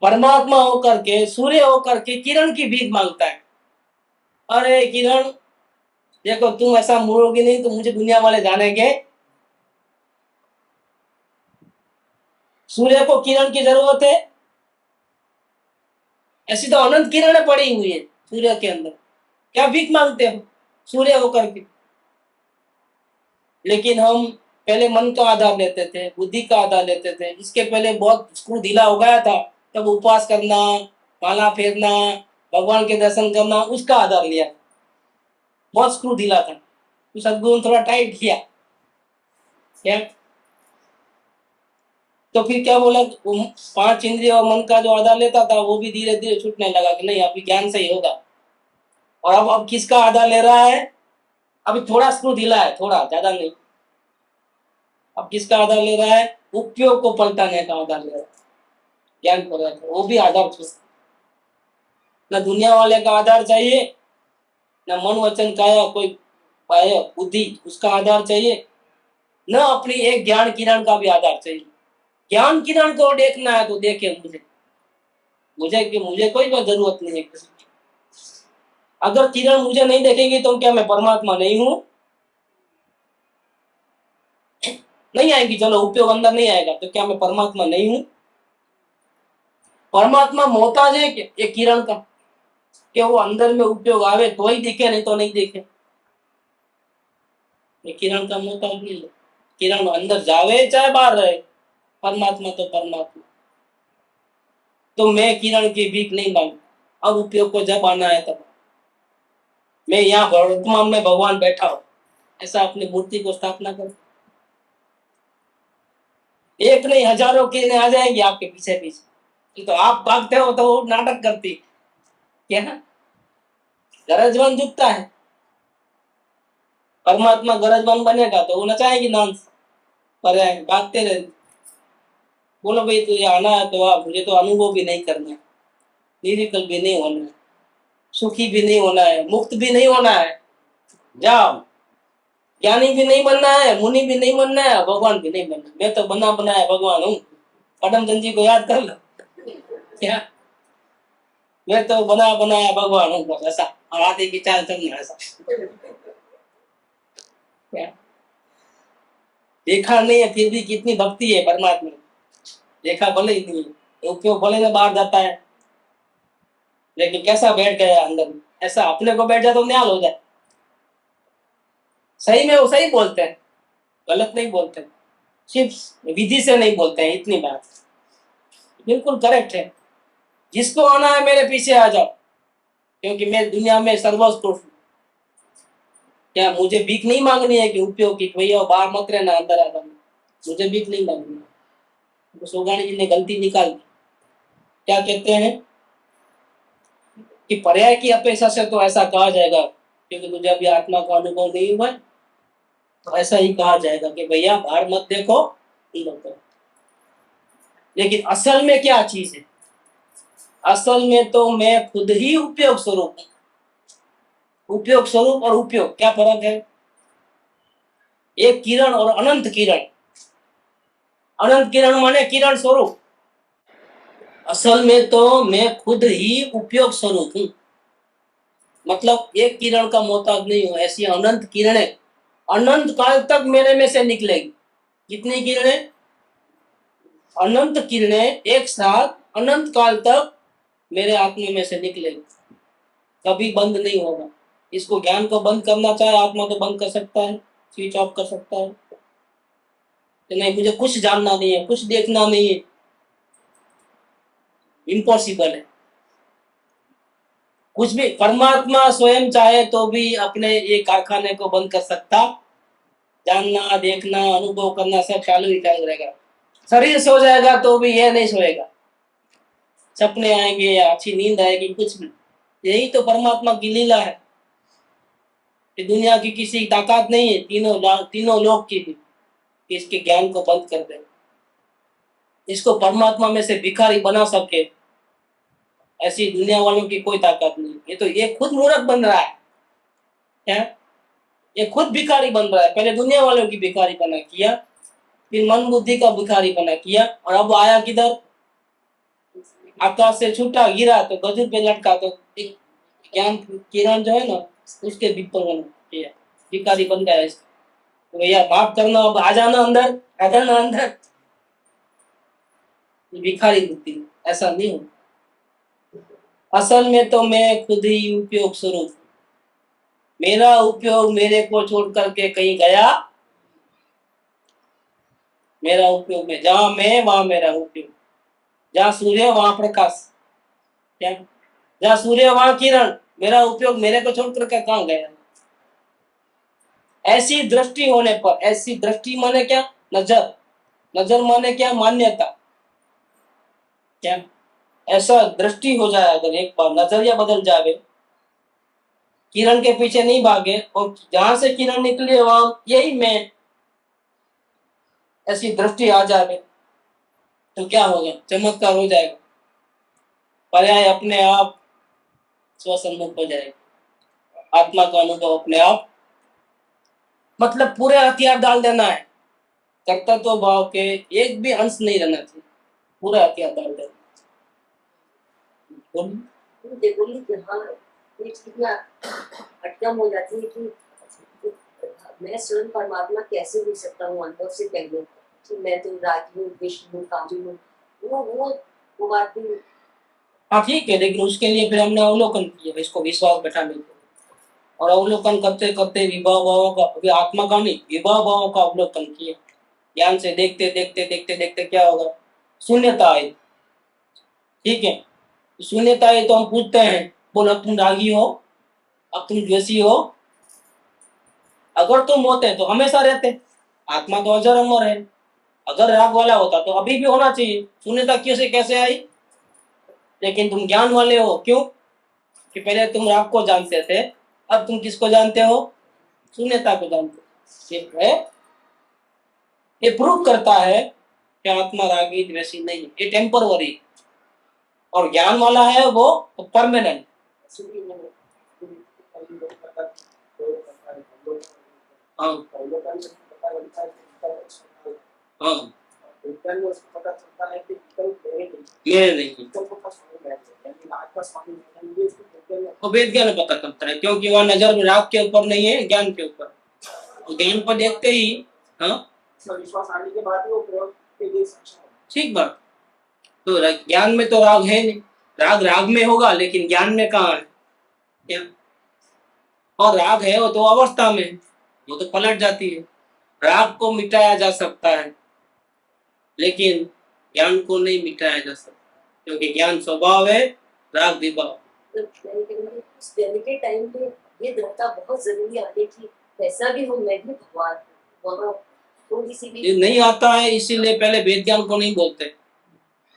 परमात्मा होकर के, सूर्य होकर के किरण की भीख मांगता है। अरे किरण देखो, तुम ऐसा मुड़ोगी नहीं तो मुझे दुनिया वाले जानेंगे। सूर्य को किरण की जरूरत है, ऐसी तो अनंत किरणें पड़ी हुई है सूर्य के अंदर, क्या भीख मांगते हो सूर्य होकर के? लेकिन हम पहले मन का आधार लेते थे, बुद्धि का आधार लेते थे। इसके पहले बहुत स्क्रू ढीला हो गया था, तब उपवास करना, माला फेरना, भगवान के दर्शन करना, उसका आधार लिया। बहुत स्क्रू ढीला था, तो सदगुरु ने थोड़ा टाइट किया। क्या? तो फिर क्या बोला, पांच इंद्रिय और मन का जो आधार लेता था वो भी धीरे धीरे छूटने लगा कि नहीं अभी ज्ञान से ही होगा। और अब किसका आधार ले रहा है? अभी थोड़ा स्क्रू ढीला है, थोड़ा, ज्यादा नहीं। अब किसका आधार ले रहा है? उपयोग को पलटाने का आधार ले रहा है, ज्ञान को रहा है। वो भी आधार छूट, न दुनिया वाले का आधार चाहिए, न मन वचन काया कोई पाया बुद्धि उसका आधार चाहिए, न अपनी एक ज्ञान किरण का भी आधार चाहिए। ज्ञान किरण को देखना है तो देखे मुझे कोई जरूरत नहीं है किसी की। अगर किरण मुझे नहीं देखेगी तो क्या मैं परमात्मा नहीं हूं? नहीं आएगी, चलो उपयोग अंदर नहीं आएगा तो क्या मैं परमात्मा नहीं हूं? परमात्मा मोहताज है एक किरण का, कि वो अंदर में उपयोग आवे तो ही दिखे, नहीं तो नहीं दिखे। ये किरण का मोहताज नहीं है। किरण अंदर जावे चाहे बाहर रहे, परमात्मा तो परमात्मा। तो मैं किरण की भीख नहीं मांगू। अब उपयोग को जब आना है तब मैं यहाँ वर्तमान में भगवान बैठा हूं, ऐसा अपनी मूर्ति को स्थापना करो। एक नहीं हजारों किरणें आ जाएंगी आपके पीछे पीछे, तो आप भागते हो तो वो नाटक करती। क्या? गरजवन झुकता है, परमात्मा गरजवन बनेगा तो वो नचाएगी डांस पर, भागते रहे। बोलो भाई तुझे आना है तो आप, मुझे तो अनुभव भी नहीं करना है, निर्विकल्प भी नहीं होना है, सुखी भी नहीं होना है, मुक्त भी नहीं होना है, जाओ, ज्ञानी भी नहीं बनना है, मुनि भी नहीं बनना है, भगवान भी नहीं बनना। मैं तो बना बनाया भगवान हूँ। पदमचंद जी को याद कर लो। क्या, मैं तो बना बनाया भगवान हूँ, बस ऐसा। और हाथी की चाल चलना ऐसा। क्या, देखा नहीं है फिर भी कितनी भक्ति है परमात्मा में। देखा भले ही नहीं है, उपयोग भले में बाहर जाता है, लेकिन कैसा बैठ गया अंदर में, ऐसा अपने को बैठ जाए तो न्याल हो जाए। सही में वो सही बोलते हैं, गलत नहीं बोलते, सिर्फ विधि से नहीं बोलते हैं, इतनी बात बिल्कुल करेक्ट है। जिसको आना है मेरे पीछे आ जाओ, क्योंकि मैं दुनिया में सर्वोत्कृष्ट हूँ। क्या मुझे भीख नहीं मांगनी है कि उपयोग की भैया बाहर मत रहना, अंदर आ जाना, मुझे भीख नहीं मांगनी है। तो सोगानी जी ने गलती निकाल दी। क्या कहते हैं कि पर्याय की अपेक्षा से तो ऐसा कहा जाएगा, क्योंकि तुझे अभी आत्मा का अनुभव नहीं हुआ है, तो ऐसा ही कहा जाएगा कि भैया बाहर मत देखो, अंदर करो। लेकिन असल में क्या चीज है? असल में तो मैं खुद ही उपयोग स्वरूप हूं। उपयोग स्वरूप और उपयोग क्या फर्क है? एक किरण और अनंत किरण। अनंत किरण माने किरण स्वरूप। असल में तो मैं खुद ही उपयोग स्वरूप हूं, मतलब एक किरण का मोहताज नहीं हूं। ऐसी अनंत किरणें अनंत काल तक मेरे में से निकलेगी। कितनी किरणें? अनंत किरणें एक साथ अनंत काल तक मेरे आत्मा में से निकलेगी, कभी बंद नहीं होगा। इसको ज्ञान को बंद करना चाहे आत्मा तो बंद कर सकता है, स्विच ऑफ कर सकता है कि नहीं मुझे कुछ जानना नहीं है, कुछ देखना नहीं है, इम्पॉसिबल है। कुछ भी परमात्मा स्वयं चाहे तो भी अपने ये कारखाने को बंद कर सकता। जानना, देखना, अनुभव करना सब चालू ही चालू रहेगा। शरीर सो जाएगा तो भी ये नहीं सोएगा, सपने आएंगे या अच्छी नींद आएगी, कुछ भी। यही तो परमात्मा की लीला है कि दुनिया की किसी की ताकत नहीं है, तीनों लोक की भी, कि इसके ज्ञान को बंद कर दे, इसको परमात्मा में से भिखारी बना सके। ऐसी दुनिया वालों की कोई ताकत नहीं। ये तो ये खुद मूर्ख बन रहा है। क्या? ये खुद भिखारी बन रहा है। पहले दुनिया वालों की भिखारी बना किया, फिर मन बुद्धि का भिखारी बना किया, और अब आया किधर? आकाश से छूटा, गिरा तो गजर पे लटका, तो ज्ञान किरण जो है ना उसके विपर बना किया, भिखारी बन गया इसका। तो भैया माफ करना, अब आ जाना अंदर, आ जाना अंदर। भिखारी बुद्धि ऐसा नहीं हो। असल में तो मैं खुद ही उपयोग स्वरूप। मेरा उपयोग मेरे को छोड़ करके कहीं गया। मेरा उपयोग में जहां मैं वहां मेरा उपयोग। जहां सूर्य वहां प्रकाश। क्या? जहां सूर्य वहां किरण। मेरा उपयोग मेरे को छोड़ करके कहां गया? ऐसी दृष्टि होने पर, ऐसी दृष्टि माने क्या? नजर। नजर माने क्या? मान्यता। क्या? ऐसा दृष्टि हो जाए, अगर एक बार नजरिया बदल जाए, किरण के पीछे नहीं भागे और जहां से किरण निकली वहां यही मैं, ऐसी दृष्टि आ जाए तो क्या होगा? चमत्कार हो जाएगा। पर्याय अपने आप स्वसन्मुख हो जाएगा। आत्मा का अनुभव अपने आप, मतलब पूरे हथियार डाल देना है। कर्तव्य भाव के एक भी अंश नहीं रहना चाहिए, पूरा हथियार डाल देना। बोली कि हाँ ये कितना अटकम हो जाती है कि मैं स्वयं परमात्मा कैसे देख सकता हूँ अंदर से पहले कि मैं तो राजी हूँ, विष्णु हूँ, काजू हूँ। वो बात भी। हाँ ठीक है, लेकिन उसके लिए फिर हमने अवलोकन किया, इसको विश्वास बैठाने के लिए। और अवलोकन करते करते विभाव भावों का, अभी आत्मा का नहीं, विभाव भावों का अवलोकन किया। ज्ञान से देखते देखते देखते देखते क्या होगा? शून्यता आई। ठीक है, शून्यता आई तो हम पूछते हैं, बोलो तुम रागी हो, अब तुम द्वेषी हो? अगर तुम होते तो हमेशा रहते। आत्मा तो अजर अमर है। अगर राग वाला होता तो अभी भी होना चाहिए। शून्यता क्यों से कैसे आई? लेकिन तुम ज्ञान वाले हो, क्यों? कि पहले तुम राग को जानते थे, अब तुम किसको जानते हो? शून्यता को जानते हो। ये प्रूव करता है कि आत्मा रागी द्वेषी नहीं, ये टेम्परवरी। और ज्ञान वाला है वो परमानेंट। हाँ अवलोकन से पता लगता है कि विकल्प स्वतः है। हाँ विज्ञान में उसको पता चलता है कि विकल्प है नहीं, मेरे नहीं, विकल्पों का स्वामी है, यानी राग का स्वामी है, ये उसको विज्ञान में वो वेद ज्ञान में पता चलता है, क्योंकि वहाँ नजर राग के ऊपर नहीं है, ज्ञान के ऊपर। और ज्ञान को देखते ही हाँ इसका विश्वास आने के बाद ही वो प्रयोग के लिए सक्षम है। ठीक बात। तो ज्ञान में तो राग है नहीं, राग राग में होगा लेकिन ज्ञान में कहाँ है क्या? और राग है वो तो अवस्था में है, वो तो पलट जाती है। राग को मिटाया जा सकता है लेकिन ज्ञान को नहीं मिटाया जा सकता, क्योंकि ज्ञान स्वभाव है, राग विभाव। तो मैंने कहा उस डेलिकेट टाइम पे ये दृढ़ता बहुत जरूरी आती थी, कैसा भी हो मैं भी भगवान हूँ। वहाँ थोड़ी सी ये भी नहीं आता है, इसीलिए पहले वेद ज्ञान को नहीं बोलते।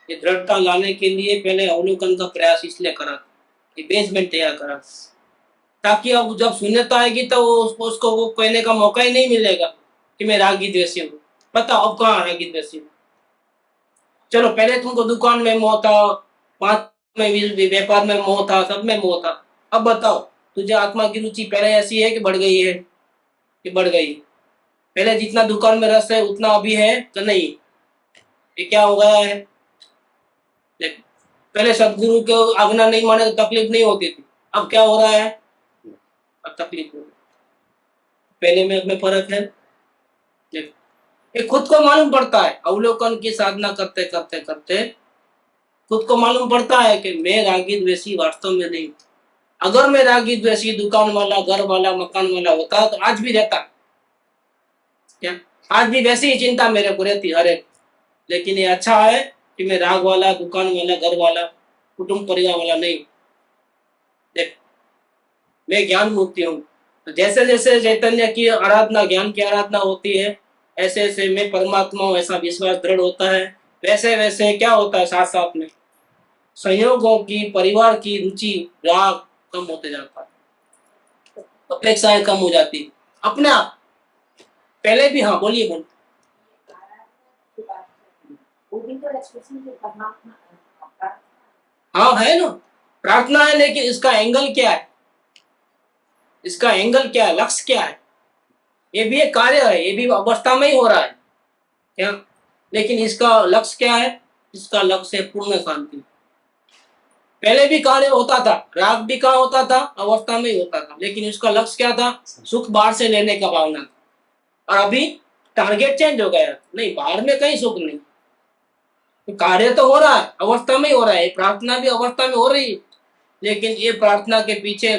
ये दृढ़ता लाने के लिए पहले अवलोकन का प्रयास इसलिए करा, कि बेसमेंट तैयार करा, ताकि अब जब शून्यता आएगी तो उसको वो कहने का मौका ही नहीं मिलेगा कि मैं रागी द्वेषी हूँ। पता अब कहाँ रागी द्वेषी हूँ? चलो पहले तुमको दुकान में मोह था, पांच में व्यापार में मोह था, सब में मोह था। अब बताओ तुझे आत्मा की रुचि पहले ऐसी है कि बढ़ गई है कि बढ़ गई? पहले जितना दुकान में रस है उतना अभी है तो नहीं? ये क्या हो गया है? देख, पहले सदगुरु को आज्ञा नहीं माने तो तकलीफ नहीं होती थी, अब क्या हो रहा है? अब तकलीफ हो रही है। पहले में अब में फर्क है। देख, ये खुद को मालूम पड़ता है, अवलोकन की साधना करते करते करते खुद को मालूम पड़ता है कि मैं रागी द्वेषी वास्तव में नहीं। अगर मैं रागी द्वेषी दुकान वाला, घर वाला, मकान वाला होता तो आज भी रहता क्या? आज भी वैसी ही चिंता मेरे को रहती हर एक। लेकिन ये अच्छा है कि मैं राग वाला, दुकान वाला, घर वाला, कुटुंब परिवार वाला नहीं। देख, मैं ज्ञान मुक्ति हूँ। तो जैसे जैसे चैतन्य की आराधना, ज्ञान की आराधना होती है, ऐसे ऐसे मैं परमात्मा हूँ ऐसा विश्वास दृढ़ होता है। वैसे वैसे क्या होता है, साथ साथ में संयोगों की, परिवार की रुचि, राग कम होते जाता है, अपेक्षाएं कम हो जाती है अपने आप। पहले भी हाँ बोलिए बोल। वो भी तो एक्सप्रेशन के परमात्मा हाँ है ना, प्रार्थना है, लेकिन इसका एंगल क्या है? इसका एंगल क्या है, लक्ष्य क्या है? ये भी एक कार्य है, ये भी अवस्था में ही हो रहा है क्या? लेकिन इसका लक्ष्य क्या है? इसका लक्ष्य है पूर्ण शांति। पहले भी कार्य होता था, राग भी कहाँ होता था? अवस्था में ही होता था, लेकिन इसका लक्ष्य क्या था? सुख बाहर से लेने का भावना था। और अभी टारगेट चेंज हो गया, नहीं बाहर में कहीं सुख नहीं, तो कार्य तो हो रहा है, अवस्था में ही हो रहा है, प्रार्थना भी अवस्था में हो रही है, लेकिन ये प्रार्थना के पीछे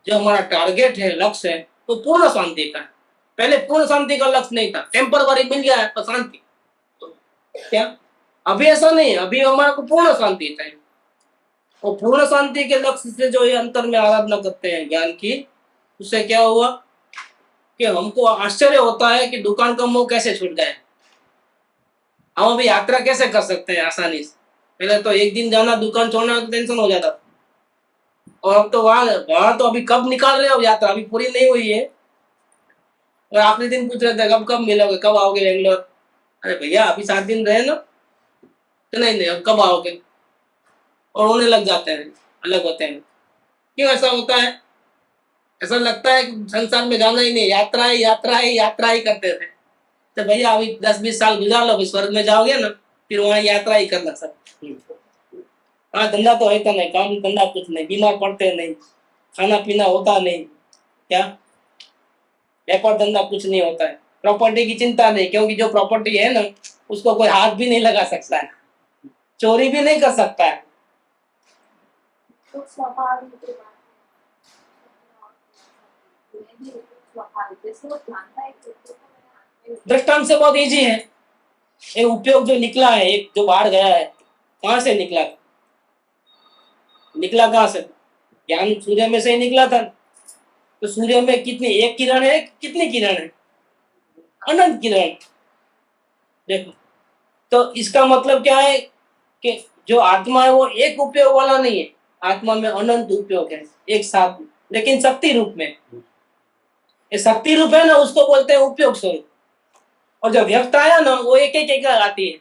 जो हमारा टारगेट है, लक्ष्य है, तो पूर्ण शांति का है। पहले पूर्ण शांति का लक्ष्य नहीं था, टेम्पररी मिल गया है पर शांति, तो क्या अभी ऐसा नहीं है? अभी हमारा को पूर्ण शांति चाहिए। और पूर्ण शांति के लक्ष्य से जो ये अंतर में आराधना करते हैं ज्ञान की, उससे क्या हुआ कि हमको आश्चर्य होता है कि दुकान का मोह कैसे छूट गया। हम अभी यात्रा कैसे कर सकते हैं आसानी से? पहले तो एक दिन जाना, दुकान छोड़ना तो टेंशन हो जाता, और अब तो वहां तो अभी कब निकाल रहे हो यात्रा, अभी पूरी नहीं हुई है, और आखिरी दिन पूछ रहे थे कब कब मिलोगे, कब आओगे बेंगलोर? अरे भैया अभी 7 दिन रहे ना, तो नहीं अब कब आओगे? और रोने लग जाते हैं, अलग होते हैं। क्यों ऐसा होता है? ऐसा लगता है कि संसार में जाना ही नहीं, यात्रा ही यात्रा ही यात्रा ही करते थे। तो भैया अभी 10-20 साल गुजार लो, स्वर्ग में जाओगे ना, फिर वहां यात्रा ही करना सब। हाँ धंधा तो होता नहीं, काम धंधा कुछ नहीं, बीमार पड़ते नहीं, खाना पीना होता नहीं, क्या व्यापार धंधा कुछ नहीं होता है, प्रॉपर्टी की चिंता नहीं, क्योंकि जो प्रॉपर्टी है ना उसको कोई हाथ भी नहीं लगा सकता है, चोरी भी नहीं कर सकता है। तो स्वाभाविक स्वाभाविक जैसे वो जानता है कि दृष्टांत से बहुत इजी है। ये उपयोग जो निकला है, एक जो बाहर गया है, कहाँ से निकला? निकला कहाँ से? ज्ञान सूर्य में से ही निकला था। तो सूर्य में कितनी, एक किरण है, कितनी किरण है? अनंत किरण। देखो, तो इसका मतलब क्या है कि जो आत्मा है वो एक उपयोग वाला नहीं है, आत्मा में अनंत उपयोग है एक साथ में, लेकिन शक्ति रूप में। ये शक्ति रूप है ना, उसको बोलते हैं उपयोग स्वरूप। और जब व्यक्त आया ना, वो एक एक आती है,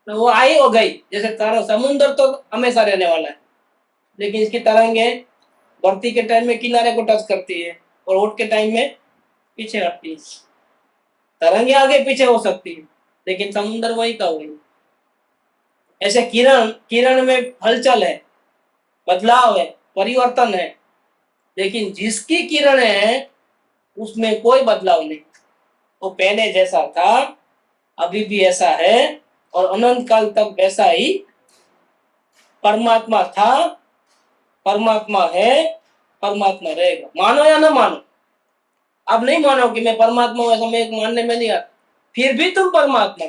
तो वो आई हो गई। जैसे तारा, समुद्र तो हमेशा रहने वाला है, लेकिन इसकी तरंगे बढ़ती के टाइम में किनारे को टच करती है और उठ के टाइम में पीछे हटती है। तरंगे आगे पीछे हो सकती है, लेकिन समुद्र वही का वही। ऐसे किरण, किरण में हलचल है, बदलाव है, परिवर्तन है, लेकिन जिसकी किरण है उसमें कोई बदलाव नहीं। वो पहले जैसा था, अभी भी ऐसा है, और अनंत काल तक वैसा ही परमात्मा था, परमात्मा है, परमात्मा रहेगा। मानो या ना मानो, अब नहीं मानो कि मैं परमात्मा हूं, ऐसा मैं मानने में नहीं आता, फिर भी तुम परमात्मा।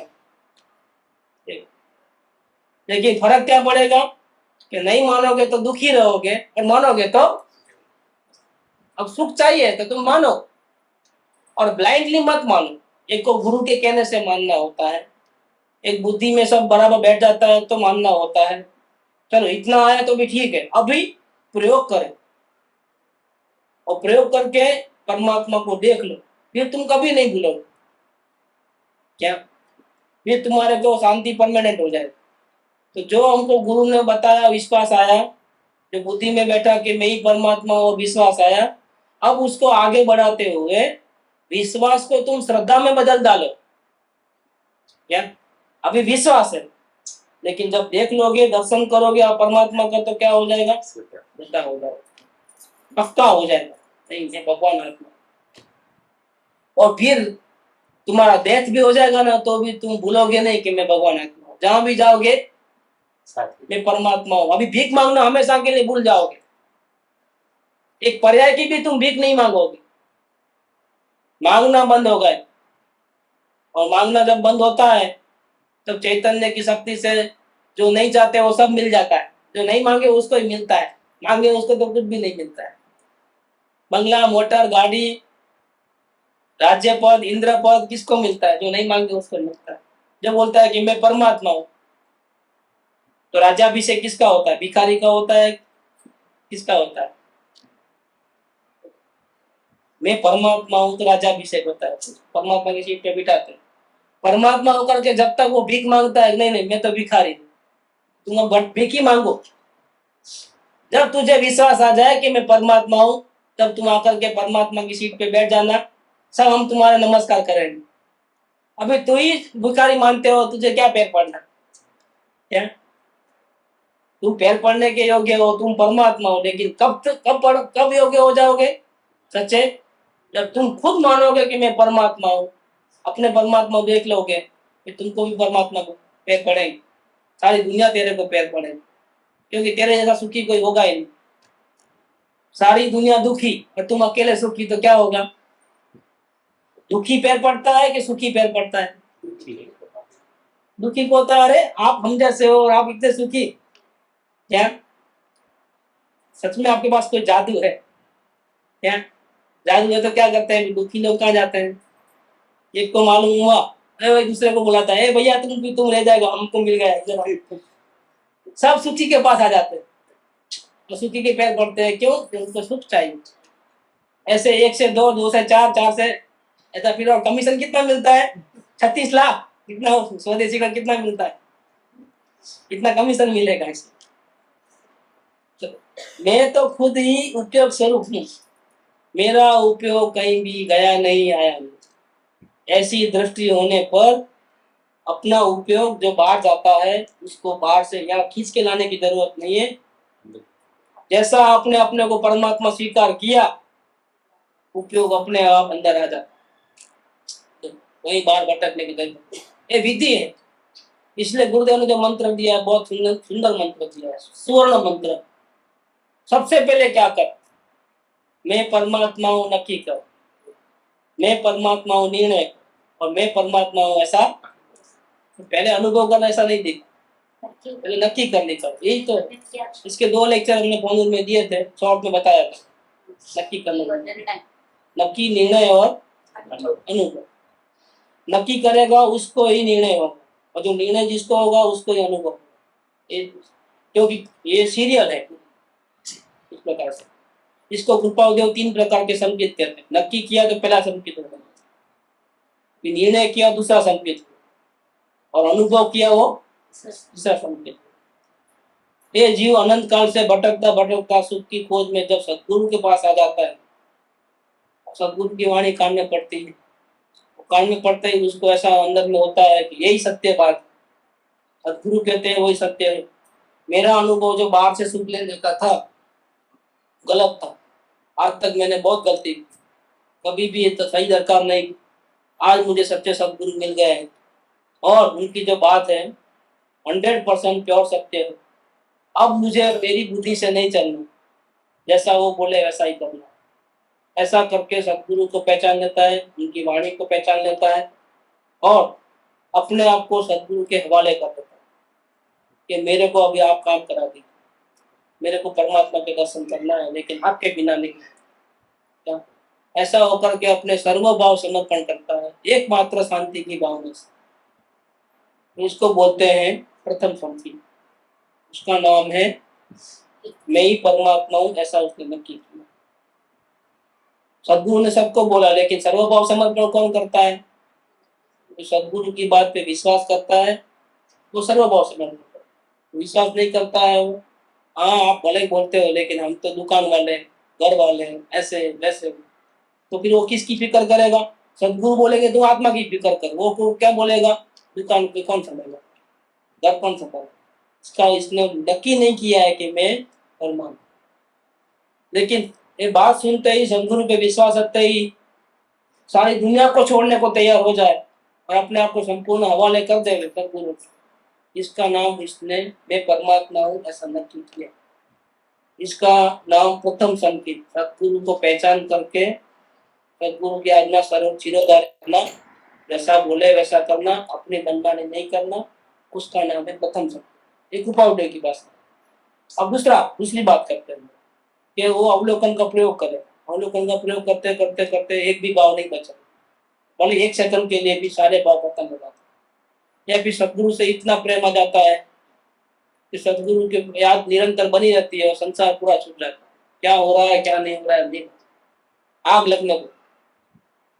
लेकिन फर्क क्या पड़ेगा कि नहीं मानोगे तो दुखी रहोगे, और मानोगे तो अब सुख चाहिए तो तुम मानो, और ब्लाइंडली मत मानो। एक को गुरु के कहने से मानना होता है, एक बुद्धि में सब बराबर बैठ जाता है तो मानना होता है। चलो इतना आया तो भी ठीक है, अभी प्रयोग करें, और प्रयोग करके परमात्मा को देख लो, फिर तुम कभी नहीं भूलोगे। क्या? फिर तुम्हारे को शांति परमानेंट हो जाए। तो जो हमको गुरु ने बताया, विश्वास आया, जो बुद्धि में बैठा कि मैं ही परमात्मा हूं, विश्वास आया, अब उसको आगे बढ़ाते हुए विश्वास को तुम श्रद्धा में बदल डालो। क्या? अभी विश्वास है, लेकिन जब देख लोगे, दर्शन करोगे आप परमात्मा का, तो क्या हो जाएगा? श्रद्धा हो जाएगा, पक्का हो जाएगा, नहीं ये भगवान आत्मा। और फिर तुम्हारा डेथ भी हो जाएगा ना, तो भी तुम भूलोगे नहीं कि मैं भगवान आत्मा हूँ। जहां भी जाओगे मैं परमात्मा हूँ। अभी भीख मांगना हमेशा के लिए भूल जाओगे, एक पर्याय की भी तुम भीख नहीं मांगोगे, मांगना बंद हो गए। और मांगना जब बंद होता है तब चैतन्य की शक्ति से जो नहीं चाहते वो सब मिल जाता है, जो नहीं मांगे उसको ही मिलता है, मांगे उसको तो कुछ भी नहीं मिलता है। बंगला, मोटर, गाड़ी, राज्य पद, इंद्र पद किसको मिलता है? जो नहीं मांगे उसको मिलता है। जो बोलता है कि मैं परमात्मा हूँ, तो राज्याभिषेक किसका होता है? भिखारी का होता है, किसका होता है? मैं परमात्मा हूँ तो राज्याभिषेक होता है, परमात्मा की सीट पे बिठाते हैं। परमात्मा होकर के जब तक वो भीख मांगता है, नहीं नहीं मैं तो भिखारी हूँ, तुम अब भीख ही मांगो। जब तुझे विश्वास आ जाए कि मैं परमात्मा हूँ, तब तुम आकर के परमात्मा की सीट पे बैठ जाना, सब हम तुम्हारे नमस्कार करेंगे। अभी तू ही भिखारी मानते हो, तुझे क्या पैर पड़ना? क्या? तुम पैर पड़ने के योग्य हो, तुम परमात्मा हो, लेकिन कब योग्य हो जाओगे सच्चे? जब तुम खुद मानोगे कि मैं परमात्मा हूँ, अपने परमात्मा को देख लोगे, फिर तुमको भी परमात्मा को पैर पड़ेंगे, सारी दुनिया तेरे को पैर पड़ेगी, क्योंकि तेरे जैसा सुखी कोई होगा ही नहीं। सारी दुनिया दुखी और तुम अकेले सुखी, तो क्या होगा? दुखी पैर पड़ता है कि सुखी पैर पड़ता है? दुखी को होता है, अरे आप हम जैसे हो और आप इतने सुखी। क्या सच में आपके पास कोई जादू है? क्या जादू है तो क्या करते हैं दुखी लोग? कहाँ जाते हैं? एक को मालूम हुआ, अरे दूसरे को बुलाता है, भैया तुम रह जाएगा, हमको मिल गया। सब सुखी के पास आ जाते हैं, तो सुखी के पैर पड़ते हैं। क्यों? उनको सुख चाहिए। ऐसे 1 से 2, 2 से 4, 4 से ऐसा। फिर और कमीशन कितना मिलता है? 36 लाख। कितना स्वदेशी का कितना मिलता है? कितना कमीशन मिलेगा इसमें? मैं तो खुद ही उपयोग स्वरूप हूँ, मेरा उपयोग कहीं भी गया नहीं, आया नहीं। ऐसी दृष्टि होने पर अपना उपयोग जो बाहर जाता है उसको बाहर से यहाँ खींच के लाने की जरूरत नहीं है। जैसा आपने अपने को परमात्मा स्वीकार किया, उपयोग अपने आप अंदर आ जाता, तो वही बाहर भटकने की जरूरत। ये विधि है, इसलिए गुरुदेव ने जो मंत्र दिया है बहुत सुंदर सुंदर मंत्र दिया है, सुवर्ण मंत्र। सबसे पहले क्या कर? मैं परमात्मा हूँ नक्की कर, मैं परमात्मा हूँ निर्णय कर, और मैं परमात्मा हूँ ऐसा पहले अनुभव करना, ऐसा नहीं देखा, पहले नक्की करने का। यही तो इसके 2 लेक्चर हमने फोन में दिए थे, शॉर्ट में बताया था। नक्की करने, नक्की, निर्णय और अनुभव। नक्की करेगा उसको ही निर्णय होगा, और जो निर्णय जिसको होगा उसको ही अनुभव होगा। क्योंकि ये सीरियल है इस प्रकार से। इसको कृपादेव 3 प्रकार के संकेत कहते हैं। नक्की किया तो पहला संकेत होगा, निर्णय किया दूसरा संकेत, और अनुभव किया वो तीसरा संकेत। ये जीव अनंत काल से भटकता भटकता सुख की खोज में जब सदगुरु के पास आ जाता है, सदगुरु की वाणी कान में पड़ती है, कान में पड़ते ही उसको ऐसा अंदर में होता है कि यही सत्य बात है। सदगुरु कहते हैं वही सत्य है। मेरा अनुभव जो बाहर से सुन लेने का था गलत था। आज तक मैंने बहुत गलती की, कभी भी ये तो सही दरकार नहीं। आज मुझे सच्चे सदगुरु मिल गए हैं और उनकी जो बात है 100% प्योर सत्य है। अब मुझे मेरी बुद्धि से नहीं चलना, जैसा वो बोले वैसा ही करना। ऐसा करके सदगुरु को पहचान लेता है, उनकी वाणी को पहचान लेता है और अपने आप को सदगुरु के हवाले कर देता है कि मेरे को अभी आप काम करा दीजिए, मेरे को परमात्मा के दर्शन करना है, लेकिन आपके बिना नहीं। क्या ऐसा होकर के अपने सर्वभाव समर्पण करता है एकमात्र शांति की भावना से। इसको बोलते हैं प्रथम शांति। उसका नाम है मैं ही परमात्मा हूँ, ऐसा उसने नक्की किया। सदगुरु ने सबको बोला, लेकिन सर्वभाव समर्पण कौन करता है? जो सदगुरु की बात पे विश्वास करता है वो सर्वभाव समर्पण करता है। विश्वास नहीं करता है वो, हाँ आप भले बोलते हो लेकिन हम तो दुकान वाले, घर वाले, ऐसे वैसे, तो फिर वो किसकी फिक्र करेगा? सदगुरु बोलेंगे तो आत्मा की फिक्र कर, वो क्या बोलेगा? दुकान पे कौन संभालेगा, घर कौन संभालेगा? इसका इसने नक्की नहीं किया है कि मैं परमात्मा। लेकिन ये बात सुनते ही, सदगुरु पे विश्वास रखते ही सारी दुनिया को छोड़ने को तैयार हो जाए और अपने आप को संपूर्ण हवाले कर दे सदगुरु। इसका नाम इसने मैं परमात्मा हूँ ऐसा नक्की किया। इसका नाम प्रथम संकेत। सदगुरु को पहचान करके सदगुरु की आज्ञा सर्व चिरोधार्य करना, जैसा बोले वैसा करना, अपनी मनमानी नहीं करना, उसका नाम है प्रथम संकेत। एक उपाउडे की बात। अब दूसरी बात करते हैं कि वो अवलोकन का प्रयोग करे। अवलोकन का प्रयोग करते करते करते एक भी भाव नहीं बचा, भले एक सेकंड के लिए भी सारे भाव खत्म हो जाते। या फिर सदगुरु से इतना प्रेम आ जाता है कि सदगुरु की याद निरंतर बनी रहती है और संसार पूरा छूट जाता है। क्या हो रहा है क्या नहीं हो रहा है नहीं, आग लगने को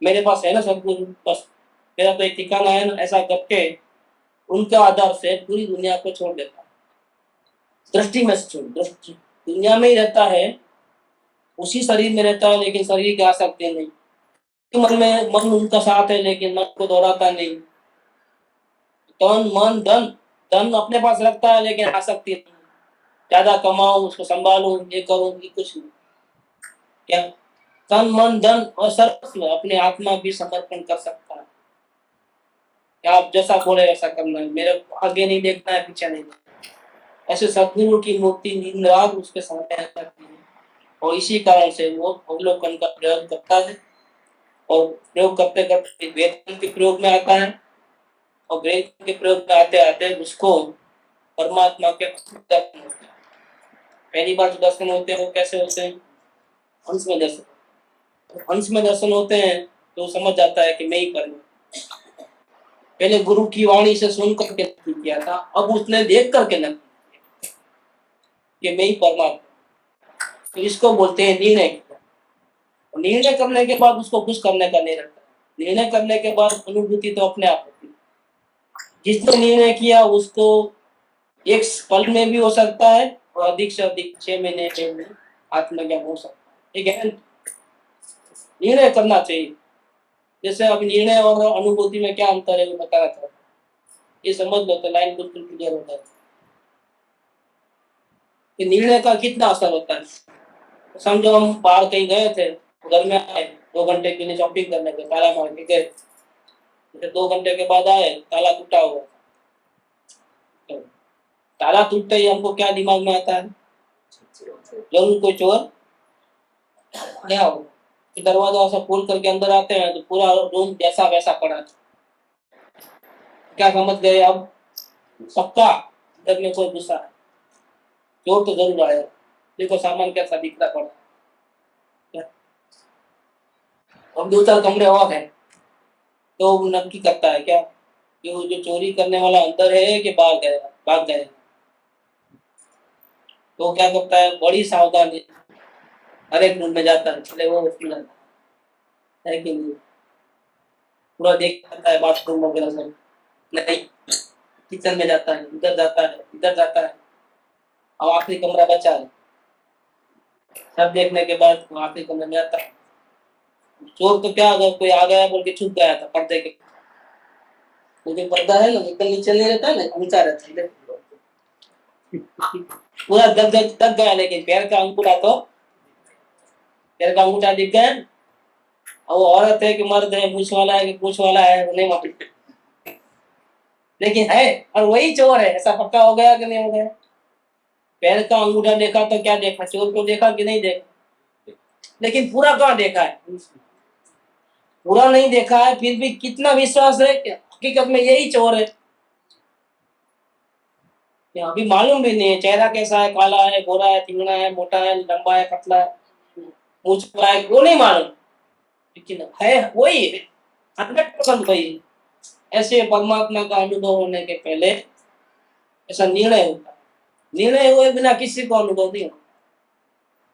मेरे पास है ना सदगुरु, बस मेरा तो एक ठिकाना है ना, ऐसा करके उनके आधार से पूरी दुनिया को छोड़ देता है। दृष्टि में से छोड़, दृष्टि दुनिया में ही रहता है, उसी शरीर में रहता है, लेकिन शरीर की आसक्ति नहीं। मन उनका साथ है लेकिन मन को दोहराता नहीं। तन मन धन, धन अपने पास रखता है लेकिन आसक्ति नहीं। ज्यादा कमाऊं, उसको संभालूं, ये करूं, ये कुछ नहीं। क्या तन मन धन और सर्वस्व अपने आत्मा भी समर्पण कर सकता है। क्या आप जैसा बोले वैसा करना है, मेरे आगे नहीं देखना है, पीछे नहीं देखना। ऐसे सदगुरु की मूर्ति दिन रात उसके सामने आ जाती है और इसी कारण से वो अवलोकन का प्रयोग करता है और प्रयोग करते करते वेदांत के प्रयोग में आता है और वेदांत के प्रयोग में आते आते उसको परमात्मा के दर्शन होते हैं। पहली बार जो दर्शन होते हैं वो कैसे होते हैं? अंश में दर्शन। अंश में दर्शन होते हैं तो समझ जाता है कि मैं ही परमात्मा। पहले गुरु की वाणी से सुन करके नक्की किया था, अब उसने देख करके नक्की किया कि मैं ही परमात्मा। तो इसको बोलते हैं निर्णय किया। निर्णय करने के बाद उसको कुछ करने का नहीं रहता। निर्णय करने के बाद अनुभूति तो अपने आप होती है। जिसने निर्णय किया उसको एक पल में भी हो सकता है और अधिक से अधिक 6 महीने में आत्मज्ञान हो सकता है। एक निर्णय करना चाहिए। जैसे अब निर्णय और अनुभूति में क्या अंतर है वो बताना चाहता हूँ, ये समझ लो तो लाइन बिल्कुल क्लियर हो जाती है। निर्णय का कितना असर होता है? समझो हम बाहर कहीं गए थे, घर में आए, 2 घंटे के लिए शॉपिंग करने गए, ताला मार के गए, 2 घंटे के बाद आए, ताला टूटा हुआ। ताला टूटते ही हमको क्या दिमाग में आता है? जरूर कोई चोर क्या हो। दरवाजा ऐसा खोल करके अंदर आते हैं तो पूरा रूम जैसा वैसा पड़ा। क्या समझ गए? अब पक्का अंदर में कोई गुस्सा है, चोर तो जरूर आया। देखो सामान कैसा दिखता पड़ा। अब 2-4 कमरे और हैं तो नक्की करता है क्या कि वो जो चोरी करने वाला अंदर है कि भाग गया। तो क्या करता है? बड़ी सावधानी हर एक रूम में जाता है, चले वो उसमें जाता है कि नहीं, पूरा देख जाता है बाथरूम वगैरह सब, नहीं किचन में जाता है, इधर जाता है, इधर जाता है। अब आखिरी कमरा बचा है, सब देखने के बाद वो आखिरी कमरे में आता है, चोर तो क्या, अगर कोई आ गया बोल के छुप गया था पर्दे के, क्योंकि पर्दा है ना एकदम नीचे नहीं रहता है ना, ऊंचा रहता है, पूरा दब गया, लेकिन पैर का अंगूठा दिख गया। और वो औरत है कि मर्द है, पूछ वाला है कि पूछ वाला है, वो नहीं मालूम, लेकिन है, और वही चोर है, ऐसा पक्का हो गया कि नहीं हो गया। पैर का अंगूठा देखा तो क्या देखा, चोर को देखा कि नहीं देखा, लेकिन पूरा कहाँ देखा है, पूरा नहीं देखा है, फिर भी कितना विश्वास है कि हकीकत में यही चोर है। अभी मालूम भी नहीं है चेहरा कैसा है, काला है, गोरा है, तिगड़ा है, मोटा है, लंबा है, पतला है, मूंछ वाला है, वो नहीं मालूम, लेकिन है वही है, 100% वही है। ऐसे परमात्मा का अनुभव होने के पहले ऐसा निर्णय होता है, निर्णय हुए बिना किसी को अनुभव नहीं होता,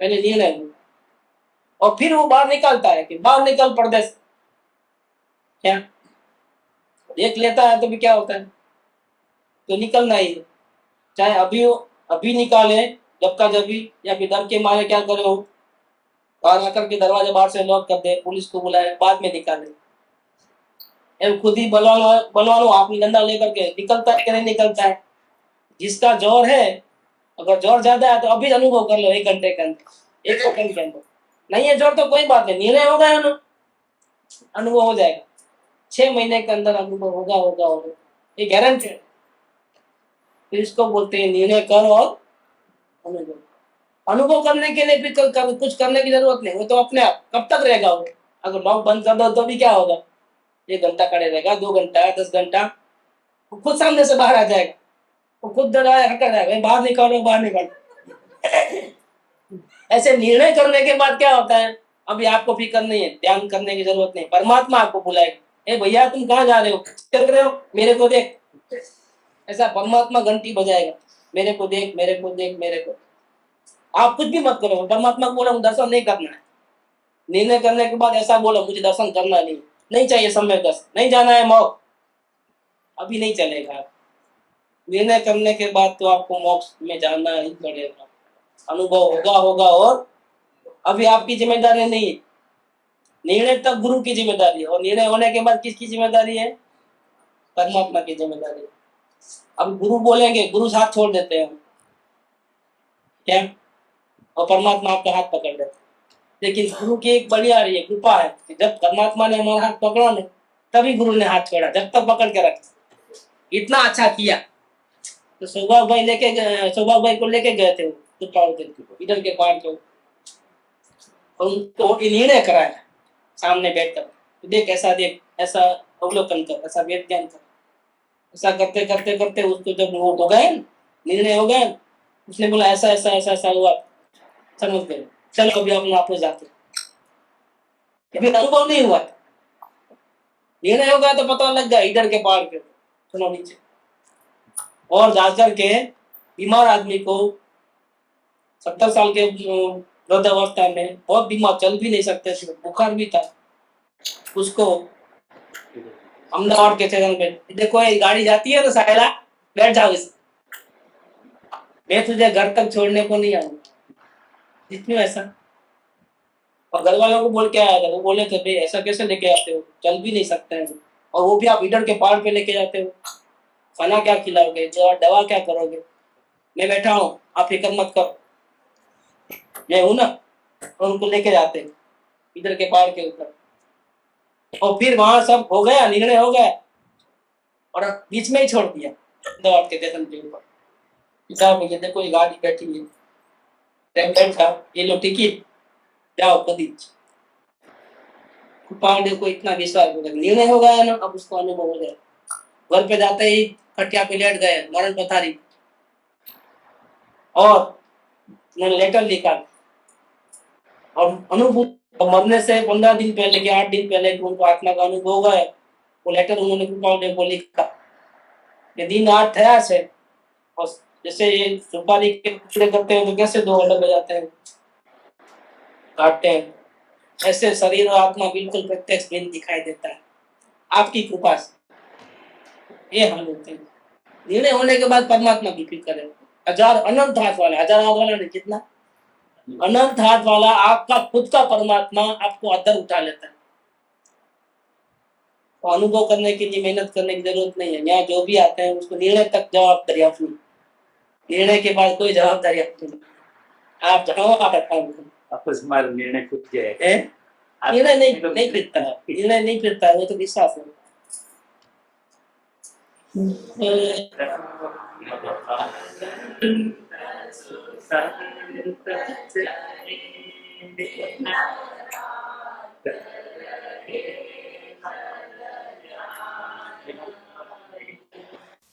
पहले निर्णय हुआ और फिर वो बाहर निकलता है कि बाहर निकल पर्दे से, क्या देख लेता है तो भी क्या होता है, तो निकलना ही है। चाहे अभी निकाले जब का जब भी, या फिर डर के मारे क्या करे हो, बाहर आकर के दरवाजा बाहर से लॉक कर दे, पुलिस को बुलाए, बाद में निकाले, खुद ही बलवान हाथ में डंडा लेकर के निकलता है कि नहीं निकलता है। जिसका जोर है, अगर जोर ज्यादा है तो अभी अनुभव कर लो, 1 घंटे के अंदर, 1 सेकंड के अंदर। नहीं है जोर तो कोई बात नहीं, निर्णय होगा ना, अनुभव हो जाएगा, 6 महीने के अंदर अनुभव होगा, ये गारंटी है। तो इसको बोलते हैं निर्णय कर और अनुभव करने के लिए भी कुछ करने की जरूरत नहीं, वो तो अपने आप कब तक रहेगा वो। अगर लॉक बंद कर दो तो भी क्या होगा, 1 घंटा खड़े रहेगा, 2 घंटा, 10 घंटा, वो खुद सामने से बाहर आ जाएगा, वो खुद दरवाजा हटा जाएगा, बाहर निकालो बाहर निकालो। ऐसे निर्णय करने के बाद क्या होता है, अभी आपको फिक्र नहीं है, ध्यान करने की जरूरत नहीं, परमात्मा आपको बुलाएगा, ए भैया तुम कहाँ जा रहे हो, कर रहे हो, मेरे को देख, ऐसा परमात्मा घंटी बजाएगा, मेरे को देख, मेरे को देख, मेरे को। आप कुछ भी मत करो, परमात्मा को बोलो दर्शन नहीं करना है, निर्णय करने के बाद ऐसा बोलो मुझे दर्शन करना नहीं चाहिए, समय दर्शन नहीं जाना है, मोक्ष अभी नहीं चलेगा। निर्णय करने के बाद तो आपको मोक्ष में जाना ही पड़ेगा, अनुभव होगा और अभी आपकी जिम्मेदारी नहीं है, निर्णय तब गुरु की जिम्मेदारी है, और निर्णय होने के बाद किसकी जिम्मेदारी है, परमात्मा की जिम्मेदारी है। अब गुरु बोलेंगे, गुरु साथ छोड़ देते हैं क्या, और परमात्मा आपका हाथ पकड़ लेते हैं। लेकिन गुरु की एक बढ़िया रही है कृपा है कि जब परमात्मा ने हमारा हाथ पकड़ा ना, तभी गुरु ने हाथ छोड़ा, जब तक पकड़ के रखा, इतना अच्छा किया। तो सौभाग भाई को लेके गए थे इधर के पहाड़ को, उनको निर्णय कराया सामने बैठकर, तो देख ऐसा अवलोकन कर, ऐसा वेद ज्ञान कर, ऐसा करते करते करते उसको जब वो हो गए, निर्णय हो गए, उसने बोला ऐसा ऐसा ऐसा ऐसा हुआ, समझ गए, चलो अभी हम वापस जाते, अभी अनुभव नहीं हुआ, निर्णय हो गया तो पता लग गया इधर के पहाड़ पे, सुनो नीचे, और जाकर के बीमार आदमी को 70 साल के वृद्धावस्था में, बहुत बीमार, चल भी नहीं सकते थे, बुखार भी था, उसको अहमदाबाद के स्टेशन पे, देखो ये गाड़ी जाती है तो साइला बैठ जाओ इस, मैं तुझे घर तक छोड़ने को नहीं आऊंगा, जितनी ऐसा। और घर वालों को बोल के आया था, वो बोले थे भाई ऐसा कैसे लेके आते हो, चल भी नहीं सकते हैं, और वो भी आप इधर के पहाड़ पे लेके जाते हो, खाना क्या खिलाओगे, दवा क्या करोगे, मैं बैठा हूँ, आप फिक्र मत करो, मैं हूं ना। और उनको लेके जाते हैं इधर के पहाड़ के ऊपर, और फिर वहां सब हो गया, निर्णय हो गया, और बीच में ही छोड़ दिया अहमदाबाद के स्टेशन के ऊपर, भैया देखो ये गाड़ी बैठी है, ये लो टिकट, जाओ कभी। पांडे को इतना विश्वास हो गया, निर्णय हो गया ना, अब उसको अनुभव हो गया, घर पे जाते ही खटिया पे लेट गए, मरण पथारी, और उन्होंने लेटर लिखा, और अनुभूति मरने से 15 दिन पहले के 8 दिन पहले उनको आत्मा का अनुभव हुआ है, वो लेटर उन्होंने पांडे को लिखा, ये दिन 8 थया से, और जैसे ये सुपारी के टुकड़े करते हैं तो कैसे 2 अलग हो जाते हैं, काटते हैं, ऐसे शरीर और आत्मा बिल्कुल प्रत्यक्ष भिन्न दिखाई देता है, आपकी कृपा से ये हाल होते हैं। निर्णय होने के बाद परमात्मा की फिक्र है, हजार अनंत हाथ वाला, हजार हाथ वाला नहीं, कितना अनंत हाथ वाला आपका खुद का परमात्मा आपको अदर उठा लेता है, तो अनुभव करने के लिए मेहनत करने की जरूरत नहीं है। यहाँ जो भी आते हैं उसको निर्णय तक जवाबदारी अपनी, निर्णय के बाद कोई जवाबदारी अपनी नहीं। आप जाओ, आप काम करो। आपस हमारा निर्णय खुद के है। हैं? निर्णय नहीं फिरता है, निर्णय नहीं फिरता है, वो तो विश्वास है।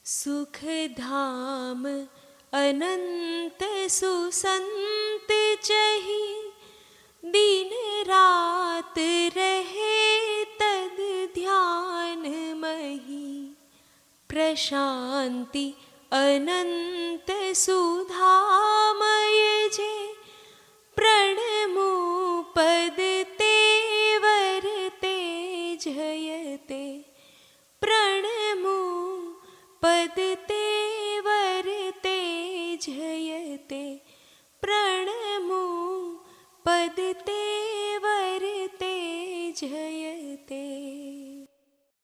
सुख धाम अनंत सुसंत चही, दिन रात रहे तद ध्यान मही। प्रशांति अनंत सुधामय जे, प्रणमो पद तेवर तेजयते। प्रणमो पद तेवर तेजयते। प्रणमो पद तेवर तेजयते।